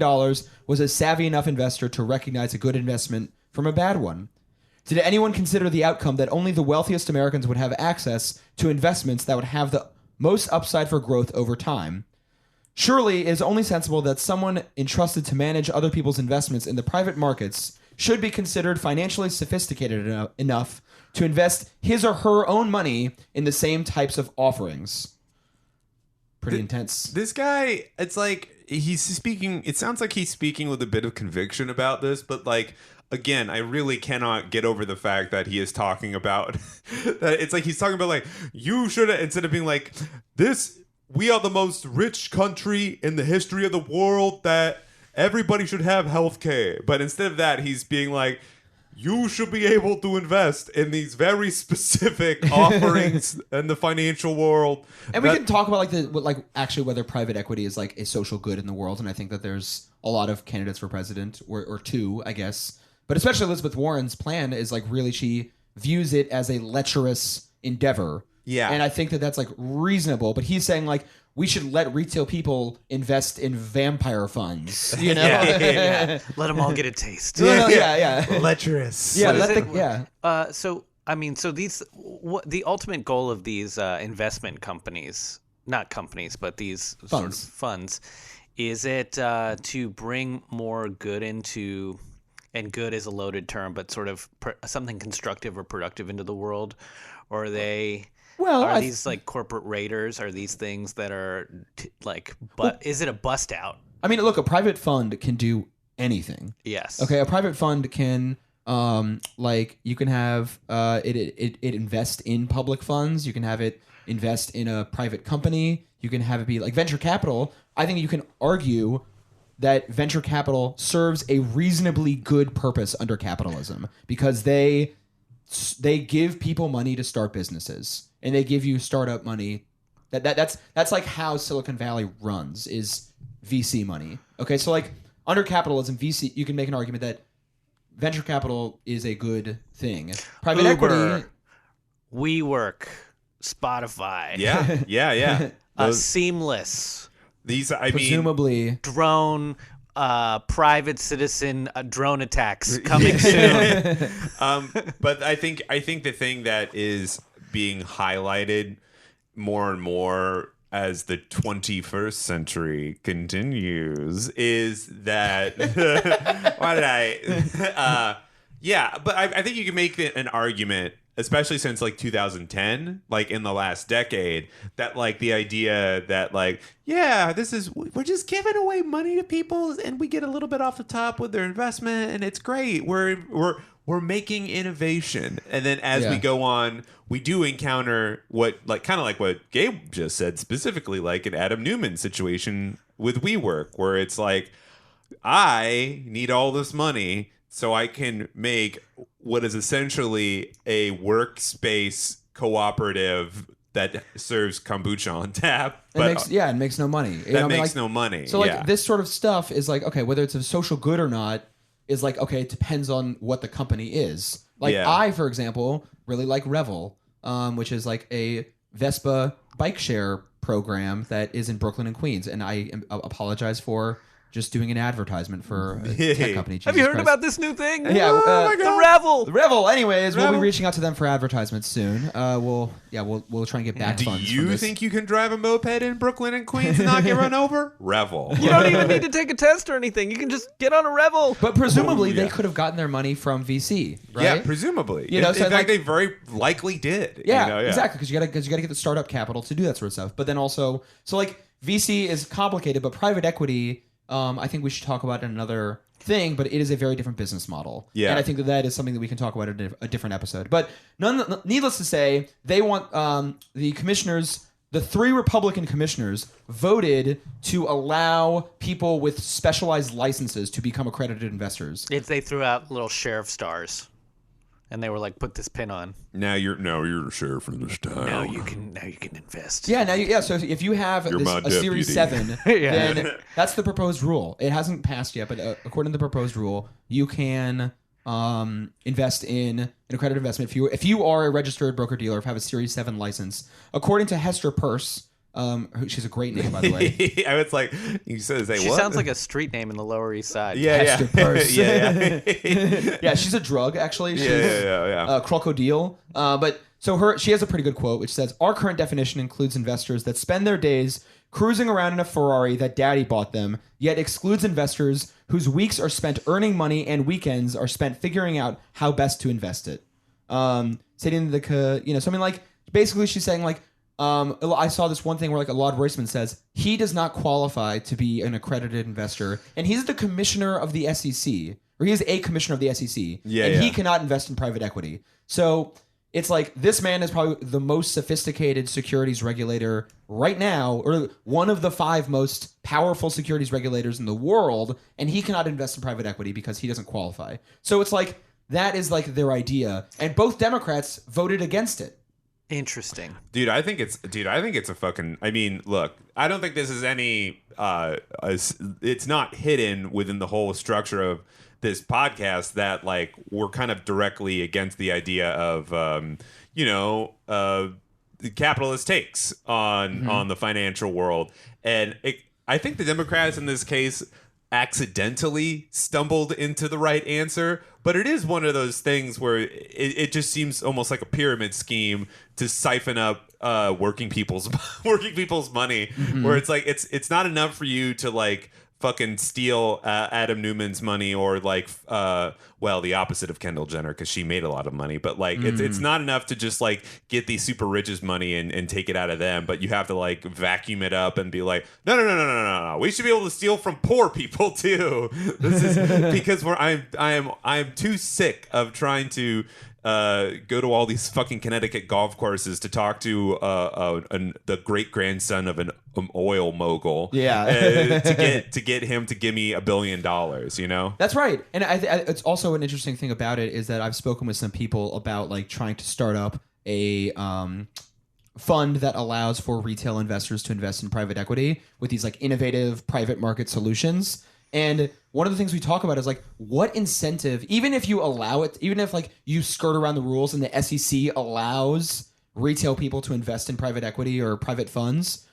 was a savvy enough investor to recognize a good investment from a bad one? Did anyone consider the outcome that only the wealthiest Americans would have access to investments that would have the most upside for growth over time? Surely it is only sensible that someone entrusted to manage other people's investments in the private markets should be considered financially sophisticated enough to invest his or her own money in the same types of offerings. Pretty intense. This guy, it's like he's speaking. It sounds like he's speaking with a bit of conviction about this, but like, again, I really cannot get over the fact that he is talking about that. It's like he's talking about like, you should, instead of being like this, we are the most rich country in the history of the world, that everybody should have health care. But instead of that, he's being like, you should be able to invest in these very specific offerings in the financial world. And we can talk about actually whether private equity is like a social good in the world. And I think that there's a lot of candidates for president or 2, I guess. But especially Elizabeth Warren's plan is like really she views it as a lecherous endeavor. Yeah. And I think that that's like reasonable. But he's saying like we should let retail people invest in vampire funds. You know, yeah. Let them all get a taste. Yeah. Lecherous. Yeah. So I mean, so the ultimate goal of these investment companies, not companies, but these sort of funds, is it to bring more good into, and good is a loaded term, but sort of something constructive or productive into the world, or are they? Well, are these like corporate raiders? Are these things that are is it a bust out? I mean, look, a private fund can do anything. Yes. Okay, a private fund can Like you can have it invest in public funds. You can have it invest in a private company. You can have it be like venture capital. I think you can argue that venture capital serves a reasonably good purpose under capitalism because they give people money to start businesses and they give you startup money. That's like how Silicon Valley runs is VC money. Okay, so like under capitalism, VC you can make an argument that venture capital is a good thing. Private equity, WeWork, Spotify. Yeah. Seamless. These, I presumably mean, drone, private citizen drone attacks coming soon. But I think the thing that is being highlighted more and more as the 21st century continues is that why did I? Yeah, but I think you can make an argument, especially since like 2010, like in the last decade, that like the idea that like, yeah, we're just giving away money to people and we get a little bit off the top with their investment and it's great. We're making innovation. And then as we go on, we do encounter what like kind of like what Gabe just said, specifically like an Adam Newman situation with WeWork, where it's like, I need all this money so I can make what is essentially a workspace cooperative that serves kombucha on tap. But it makes no money. That makes no money. So like this sort of stuff is like, okay, whether it's a social good or not is like, okay, it depends on what the company is. Like I, for example, really like Revel, which is like a Vespa bike share program that is in Brooklyn and Queens. And I apologize for just doing an advertisement for a tech company. Have you heard about this new thing? Yeah, the Revel. The Revel. Anyways, we'll be reaching out to them for advertisements soon. We'll try and get back funds. Do you think you can drive a moped in Brooklyn and Queens and not get run over? Revel. You don't even need to take a test or anything. You can just get on a Revel. But presumably they could have gotten their money from VC, right? Yeah, presumably. You know, in fact, they very likely did. Yeah, exactly. Because you gotta get the startup capital to do that sort of stuff. But then also, so like VC is complicated, but private equity. I think we should talk about another thing, but it is a very different business model. Yeah. And I think that is something that we can talk about in a different episode. But needless to say, they want the commissioners, the 3 Republican commissioners, voted to allow people with specialized licenses to become accredited investors. They threw out little sheriff stars. And they were like, "Put this pin on." Now you're the sheriff of this town. Now you can invest. Yeah, so if you have a Series 7, then that's the proposed rule. It hasn't passed yet, but according to the proposed rule, you can invest in an accredited investment if you are a registered broker dealer, if you have a Series 7 license. According to Hester Peirce, she's a great name, by the way. I was like, you said, she sounds like a street name in the Lower East Side. Hester Peirce. Yeah, she's a drug, actually. She's crocodile. But so she has a pretty good quote, which says, "Our current definition includes investors that spend their days cruising around in a Ferrari that daddy bought them, yet excludes investors whose weeks are spent earning money and weekends are spent figuring out how best to invest it." Stating something like, basically she's saying like, I saw this one thing where like Lord Roisman says he does not qualify to be an accredited investor, and he's the commissioner of the SEC, or he is a commissioner of the SEC, and he cannot invest in private equity. So it's like this man is probably the most sophisticated securities regulator right now, or one of the 5 most powerful securities regulators in the world, and he cannot invest in private equity because he doesn't qualify. So it's like that is like their idea, and both Democrats voted against it. Interesting. Dude, I think it's a fucking, I mean, look, I don't think this is any it's not hidden within the whole structure of this podcast that like we're kind of directly against the idea of the capitalist takes on the financial world. And I think the Democrats in this case accidentally stumbled into the right answer, but it is one of those things where it just seems almost like a pyramid scheme to siphon up working people's money, where it's like it's not enough for you to like fucking steal Adam Newman's money or like well, the opposite of Kendall Jenner because she made a lot of money, but like it's not enough to just like get the super rich's money and take it out of them, but you have to like vacuum it up and be like, no, we should be able to steal from poor people too. This is because I am too sick of trying to go to all these fucking Connecticut golf courses to talk to the great grandson of an oil mogul. Yeah, to get him to give me $1 billion. You know, that's right. And it's also an interesting thing about it is that I've spoken with some people about like trying to start up a fund that allows for retail investors to invest in private equity with these like innovative private market solutions. And one of the things we talk about is like what incentive, even if you allow it, even if like you skirt around the rules and the SEC allows retail people to invest in private equity or private funds,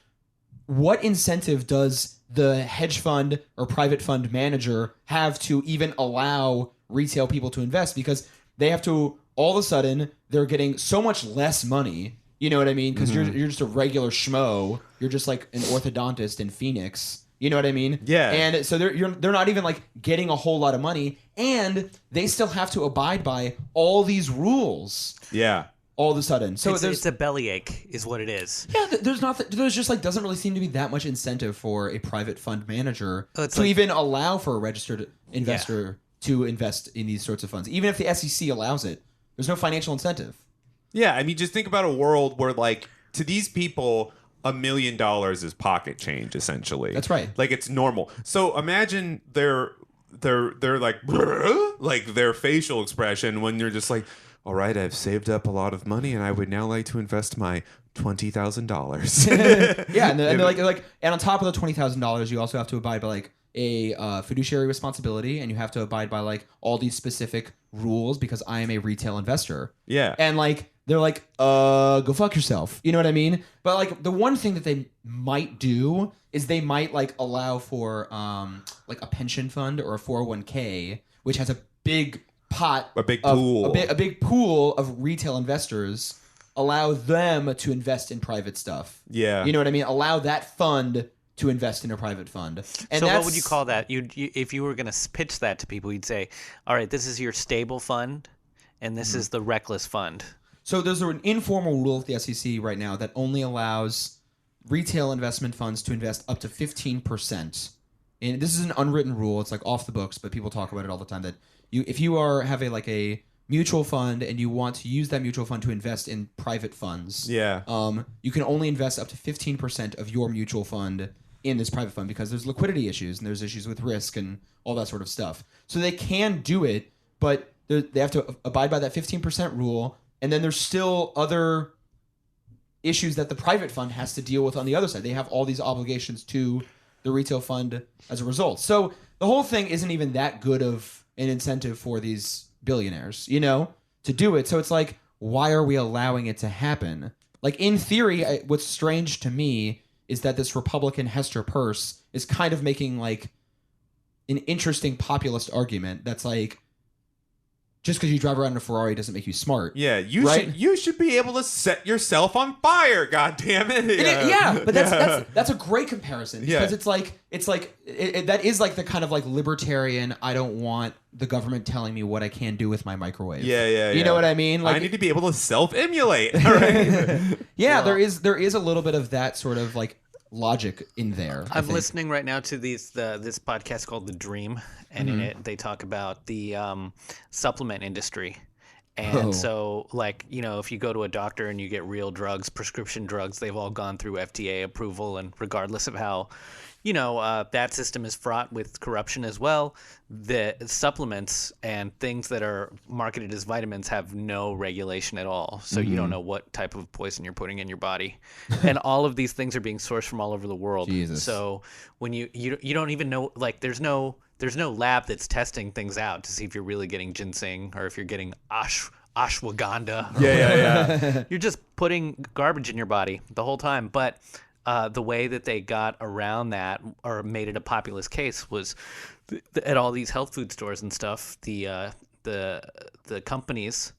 what incentive does the hedge fund or private fund manager have to even allow retail people to invest? Because they have to, all of a sudden, they're getting so much less money. You know what I mean? Because you're just a regular schmo. You're just like an orthodontist in Phoenix. You know what I mean? Yeah. And so they're not even like getting a whole lot of money, and they still have to abide by all these rules. Yeah. All of a sudden, so it's a bellyache, is what it is. Yeah, there's just like doesn't really seem to be that much incentive for a private fund manager to like, even allow for a registered investor to invest in these sorts of funds, even if the SEC allows it. There's no financial incentive. Yeah, I mean, just think about a world where like to these people, $1 million is pocket change, essentially. That's right. Like it's normal. So imagine their like their facial expression when you're just like, all right, I've saved up a lot of money and I would now like to invest my $20,000. Yeah, and they're like, and on top of the $20,000, you also have to abide by like a fiduciary responsibility, and you have to abide by like all these specific rules because I am a retail investor. Yeah, and like. They're like, go fuck yourself. You know what I mean? But like the one thing that they might do is they might like allow for like a pension fund or a 401k, which has a big pot, a big pool of retail investors. Allow them to invest in private stuff. Yeah, you know what I mean? Allow that fund to invest in a private fund. And so what would you call that? You if you were going to pitch that to people, you'd say, all right, this is your stable fund, and this is the reckless fund. So there's an informal rule at the SEC right now that only allows retail investment funds to invest up to 15%. And this is an unwritten rule. It's like off the books, but people talk about it all the time. That if you have a mutual fund and you want to use that mutual fund to invest in private funds, you can only invest up to 15% of your mutual fund in this private fund because there's liquidity issues and there's issues with risk and all that sort of stuff. So they can do it, but they have to abide by that 15% rule. And then there's still other issues that the private fund has to deal with on the other side. They have all these obligations to the retail fund as a result. So the whole thing isn't even that good of an incentive for these billionaires, to do it. So it's like, why are we allowing it to happen? Like in theory, what's strange to me is that this Republican Hester Peirce is kind of making like an interesting populist argument that's like, just because you drive around in a Ferrari doesn't make you smart. Yeah, you should be able to set yourself on fire. God damn it! But that's a great comparison because it's like that is like the kind of like libertarian. I don't want the government telling me what I can do with my microwave. Yeah. You know what I mean? Like I need to be able to self-emulate. All right. There is a little bit of that sort of like logic in there. I'm listening right now to this podcast called The Dream, and in it they talk about the supplement industry. And so, like, if you go to a doctor and you get real drugs, prescription drugs, they've all gone through FDA approval, and regardless of how, that system is fraught with corruption as well, the supplements and things that are marketed as vitamins have no regulation at all. So you don't know what type of poison you're putting in your body. And all of these things are being sourced from all over the world. Jesus. So when you don't even know, like, there's no lab that's testing things out to see if you're really getting ginseng or if you're getting ashwagandha. Yeah. You're just putting garbage in your body the whole time. But the way that they got around that or made it a populist case was at all these health food stores and stuff, the companies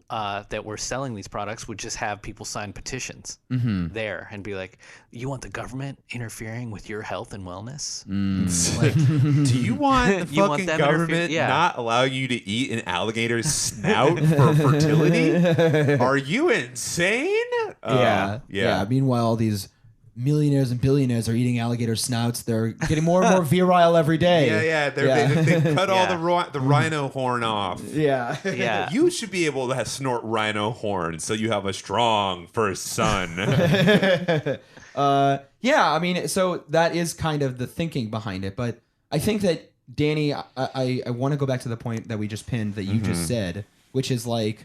that were selling these products would just have people sign petitions there and be like, "You want the government interfering with your health and wellness? Do you want the You want fucking them government yeah. not allowing you to eat an alligator's snout for fertility? Are you insane? Yeah. Meanwhile, all these millionaires and billionaires are eating alligator snouts. They're getting more and more virile every day. Yeah. They cut all the rhino horn off. Yeah. Yeah. You should be able to snort rhino horn so you have a strong first son. I mean, so that is kind of the thinking behind it. But I think that, Danny, I want to go back to the point that we just pinned that you just said, which is like,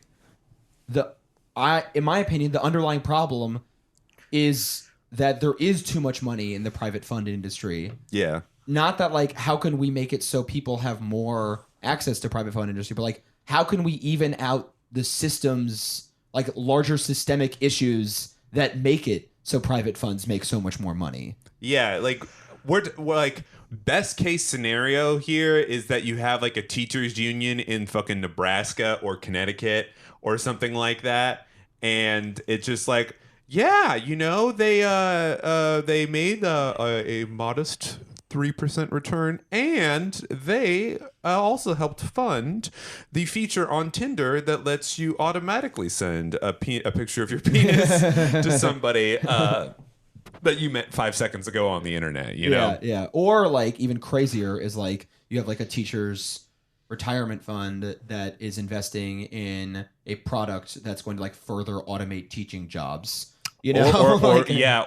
in my opinion, the underlying problem is that there is too much money in the private fund industry. Yeah. Not that, like, how can we make it so people have more access to private fund industry, but like, how can we even out the systems, like larger systemic issues that make it so private funds make so much more money? Yeah, like we're like, best case scenario here is that you have like a teachers union in fucking Nebraska or Connecticut or something like that, and it's just like, yeah, you know, they made a modest 3% return, and they also helped fund the feature on Tinder that lets you automatically send a picture of your penis to somebody that you met 5 seconds ago on the internet, you know? Yeah. Or like even crazier is like you have like a teacher's retirement fund that is investing in a product that's going to like further automate teaching jobs. You know,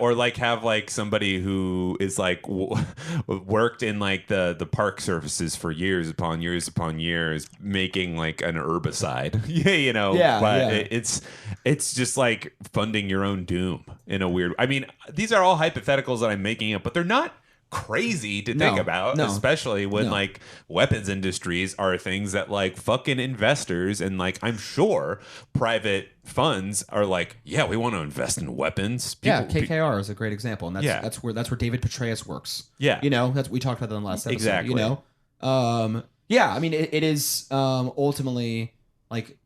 or like have like somebody who is like worked in like the park services for years upon years, making like an herbicide. It's just like funding your own doom in a weird. I mean, these are all hypotheticals that I'm making up, but they're not crazy to think about, especially when like weapons industries are things that like fucking investors and like I'm sure private funds are like, yeah, we want to invest in weapons. KKR is a great example, and that's where David Petraeus works. Yeah, you know, we talked about that in the last episode. Exactly. You know, I mean, it is ultimately like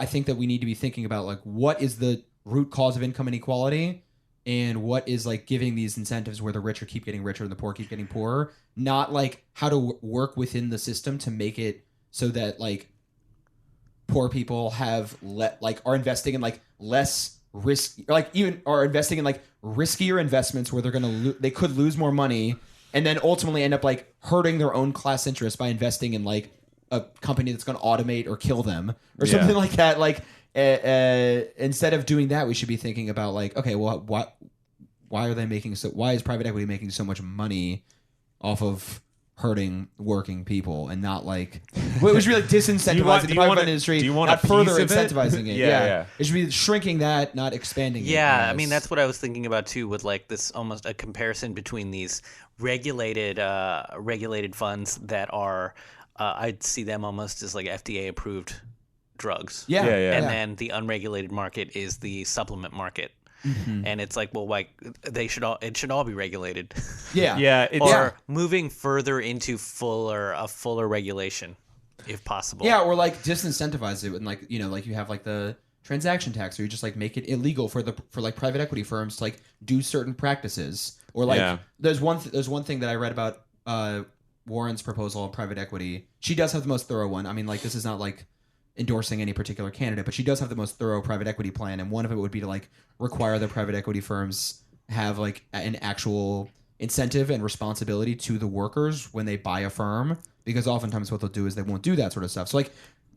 I think that we need to be thinking about like what is the root cause of income inequality. And what is like giving these incentives where the rich are keep getting richer and the poor keep getting poorer, not like how to work within the system to make it so that like poor people have are investing in like less risk, like even are investing in like riskier investments where they could lose more money and then ultimately end up like hurting their own class interest by investing in like a company that's going to automate or kill them or something like that. Like, instead of doing that, we should be thinking about like, okay, well, why is private equity making so much money off of hurting working people and not like, well, it should be like disincentivizing the private industry, not further incentivizing it. Yeah. It should be shrinking that, not expanding it. Yeah, I mean, that's what I was thinking about too, with like this almost a comparison between these regulated funds that are, I'd see them almost as like FDA approved drugs. Yeah. And then the unregulated market is the supplement market. Mm-hmm. And it's like, well, like it should all be regulated. Or moving further into a fuller regulation if possible. Yeah, or like disincentivize it and like, you know, like you have like the transaction tax, or you just like make it illegal for like private equity firms to like do certain practices. Or like there's one thing that I read about Warren's proposal on private equity. She does have the most thorough one. I mean, like this is not like endorsing any particular candidate, but she does have the most thorough private equity plan, and one of it would be to like require the private equity firms have like an actual incentive and responsibility to the workers when they buy a firm, because oftentimes what they'll do is they won't do that sort of stuff. So like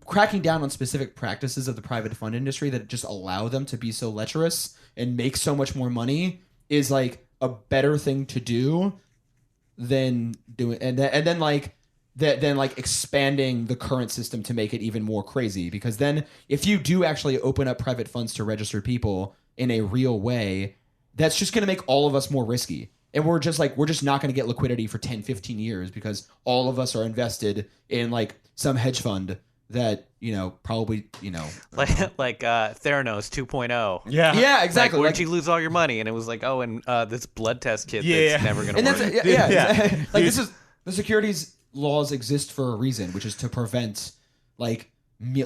cracking down on specific practices of the private fund industry that just allow them to be so lecherous and make so much more money is like a better thing to do than doing and then like expanding the current system to make it even more crazy. Because then if you do actually open up private funds to registered people in a real way, that's just going to make all of us more risky. And we're just not going to get liquidity for 10, 15 years because all of us are invested in like some hedge fund that, you know, probably, you know. Like Theranos 2.0. Yeah, exactly. Like, where'd you lose all your money? And it was like, oh, and this blood test kit that's never going to work. Like this is the securities laws exist for a reason, which is to prevent like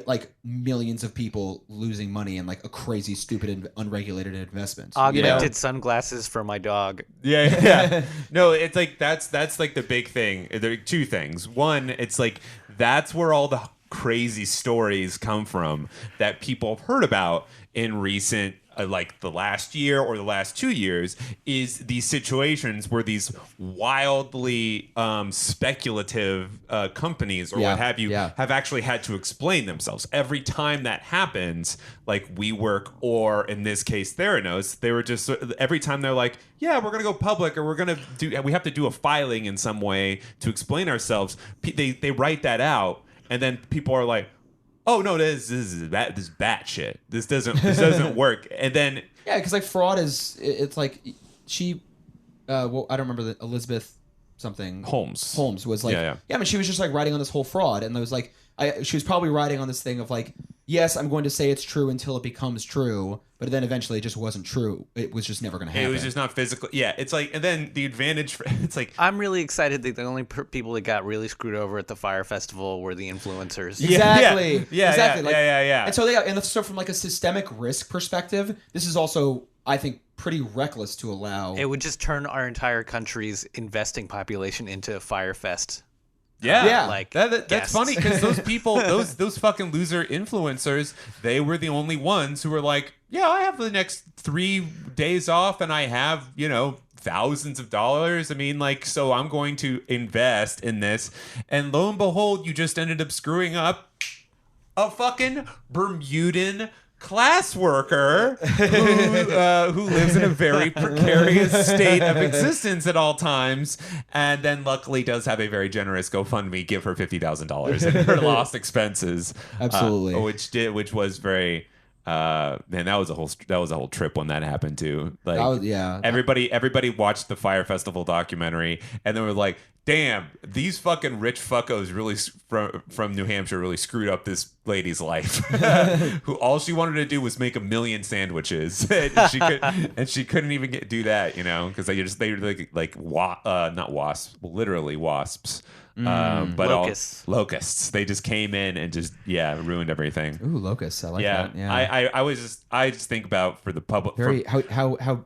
like millions of people losing money in like a crazy, stupid, unregulated investment. Augmented sunglasses for my dog. Yeah. No, it's like that's like the big thing. There are two things. One, it's like that's where all the crazy stories come from that people have heard about in recent like the last year or the last 2 years, is these situations where these wildly speculative companies or what have you have actually had to explain themselves. Every time that happens, like WeWork or in this case Theranos, they were just every time they're like, yeah, we're gonna go public or we have to do a filing in some way to explain ourselves. They write that out, and then people are like, oh no, this is bat shit. This doesn't work. And then because like fraud it's like she, I don't remember Elizabeth something Holmes was like I mean she was just like writing on this whole fraud, and there was like she was probably writing on this thing of like, yes, I'm going to say it's true until it becomes true, but then eventually it just wasn't true. It was just never going to happen. It was just not physical. Yeah, it's like, and then the advantage for it's like I'm really excited that the only people that got really screwed over at the Fire Festival were the influencers. Exactly. Exactly. And so from like a systemic risk perspective, this is also, I think, pretty reckless to allow. It would just turn our entire country's investing population into Fire Fest. Like that's funny because those people, those fucking loser influencers, they were the only ones who were like, yeah, I have the next 3 days off and I have, thousands of dollars. I mean, like, so I'm going to invest in this. And lo and behold, you just ended up screwing up a fucking Bermudan class worker who lives in a very precarious state of existence at all times, and then luckily does have a very generous GoFundMe give her $50,000 in her lost expenses. Absolutely, which was very. Man, that was a whole trip when that happened too. Like, everybody watched the Fire Festival documentary, and they were like, "Damn, these fucking rich fuckos really from New Hampshire really screwed up this lady's life." Who all she wanted to do was make 1 million sandwiches, and she couldn't even do that, because they were like not wasps, literally wasps. But locusts. They just came in and just ruined everything. Ooh, locusts! I like that. Yeah, I just think about for the public. How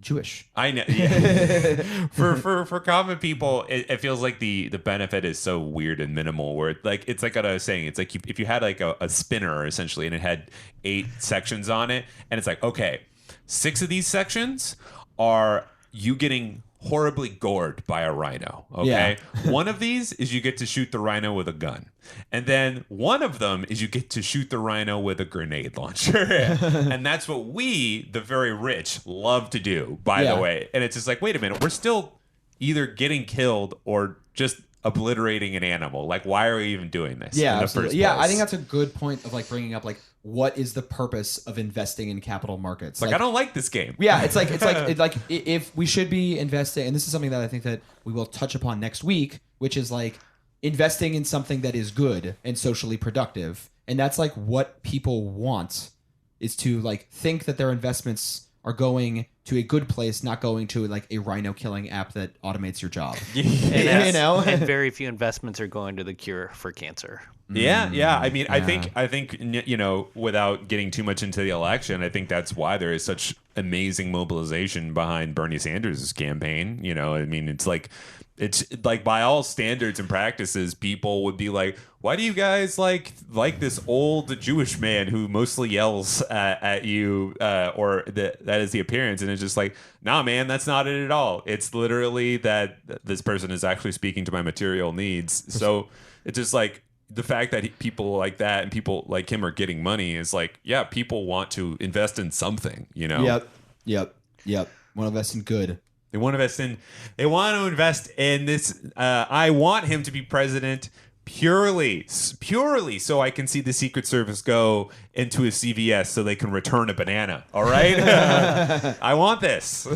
Jewish. I know. Yeah. for common people, it feels like the benefit is so weird and minimal. Where it's like what I was saying. It's like if you had like a spinner essentially, and it had 8 sections on it, and it's like, okay, 6 of these sections are you getting horribly gored by a rhino. Okay. One of these is you get to shoot the rhino with a gun. And then one of them is you get to shoot the rhino with a grenade launcher. And that's what we, the very rich, love to do, by the way. And it's just like, wait a minute, we're still either getting killed or just obliterating an animal. Like, why are we even doing this in the first place? Yeah, I think that's a good point of like bringing up like, what is the purpose of investing in capital markets? Like I don't like this game. Yeah, it's like if we should be investing, and this is something that I think that we will touch upon next week, which is like investing in something that is good and socially productive, and that's like what people want is to like think that their investments are going to a good place, not going to like a rhino killing app that automates your job. And very few investments are going to the cure for cancer. Yeah. I mean, I think without getting too much into the election, I think that's why there is such amazing mobilization behind Bernie Sanders' campaign. I mean, it's like by all standards and practices, people would be like, why do you guys like this old Jewish man who mostly yells at you, or that is the appearance? And it's just like, nah, man, that's not it at all. It's literally that this person is actually speaking to my material needs. So it's just like, the fact that people like that and people like him are getting money is like, yeah, people want to invest in something, Yep. Want to invest in good. They want to invest in this. I want him to be president purely so I can see the Secret Service go into a CVS so they can return a banana. All right. I want this.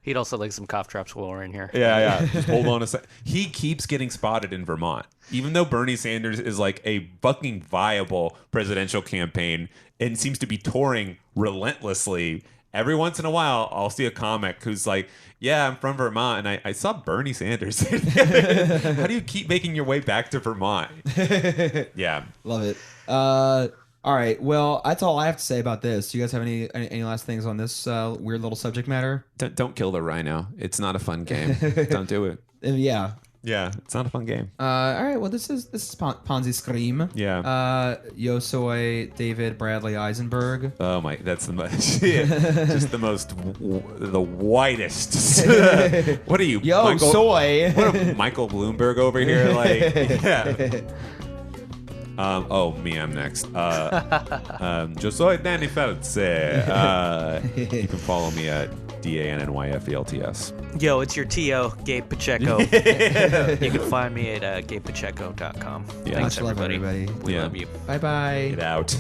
He'd also like some cough drops while we're in here. Yeah. Just hold on a sec. He keeps getting spotted in Vermont, even though Bernie Sanders is like a fucking viable presidential campaign and seems to be touring relentlessly. Every once in a while, I'll see a comic who's like, yeah, I'm from Vermont, and I saw Bernie Sanders. How do you keep making your way back to Vermont? Yeah. Love it. All right. Well, that's all I have to say about this. Do you guys have any last things on this weird little subject matter? Don't kill the rhino. It's not a fun game. Don't do it. Yeah. Yeah, it's not a fun game. All right. Well, this is Ponzi Scream. Yeah. Yo soy David Bradley Eisenberg. Oh my, that's the most, just the whitest. What are you, Yo Michael, soy? What a Michael Bloomberg over here? Like, yeah. Me, I'm next. Yo soy Danny Feltz. You can follow me at DANNYFELTS. Yo, it's your T.O., Gabe Pacheco. You can find me at GabePacheco.com. Yeah. Thanks, Much love, everybody. everybody. We love you. Bye-bye. Get out.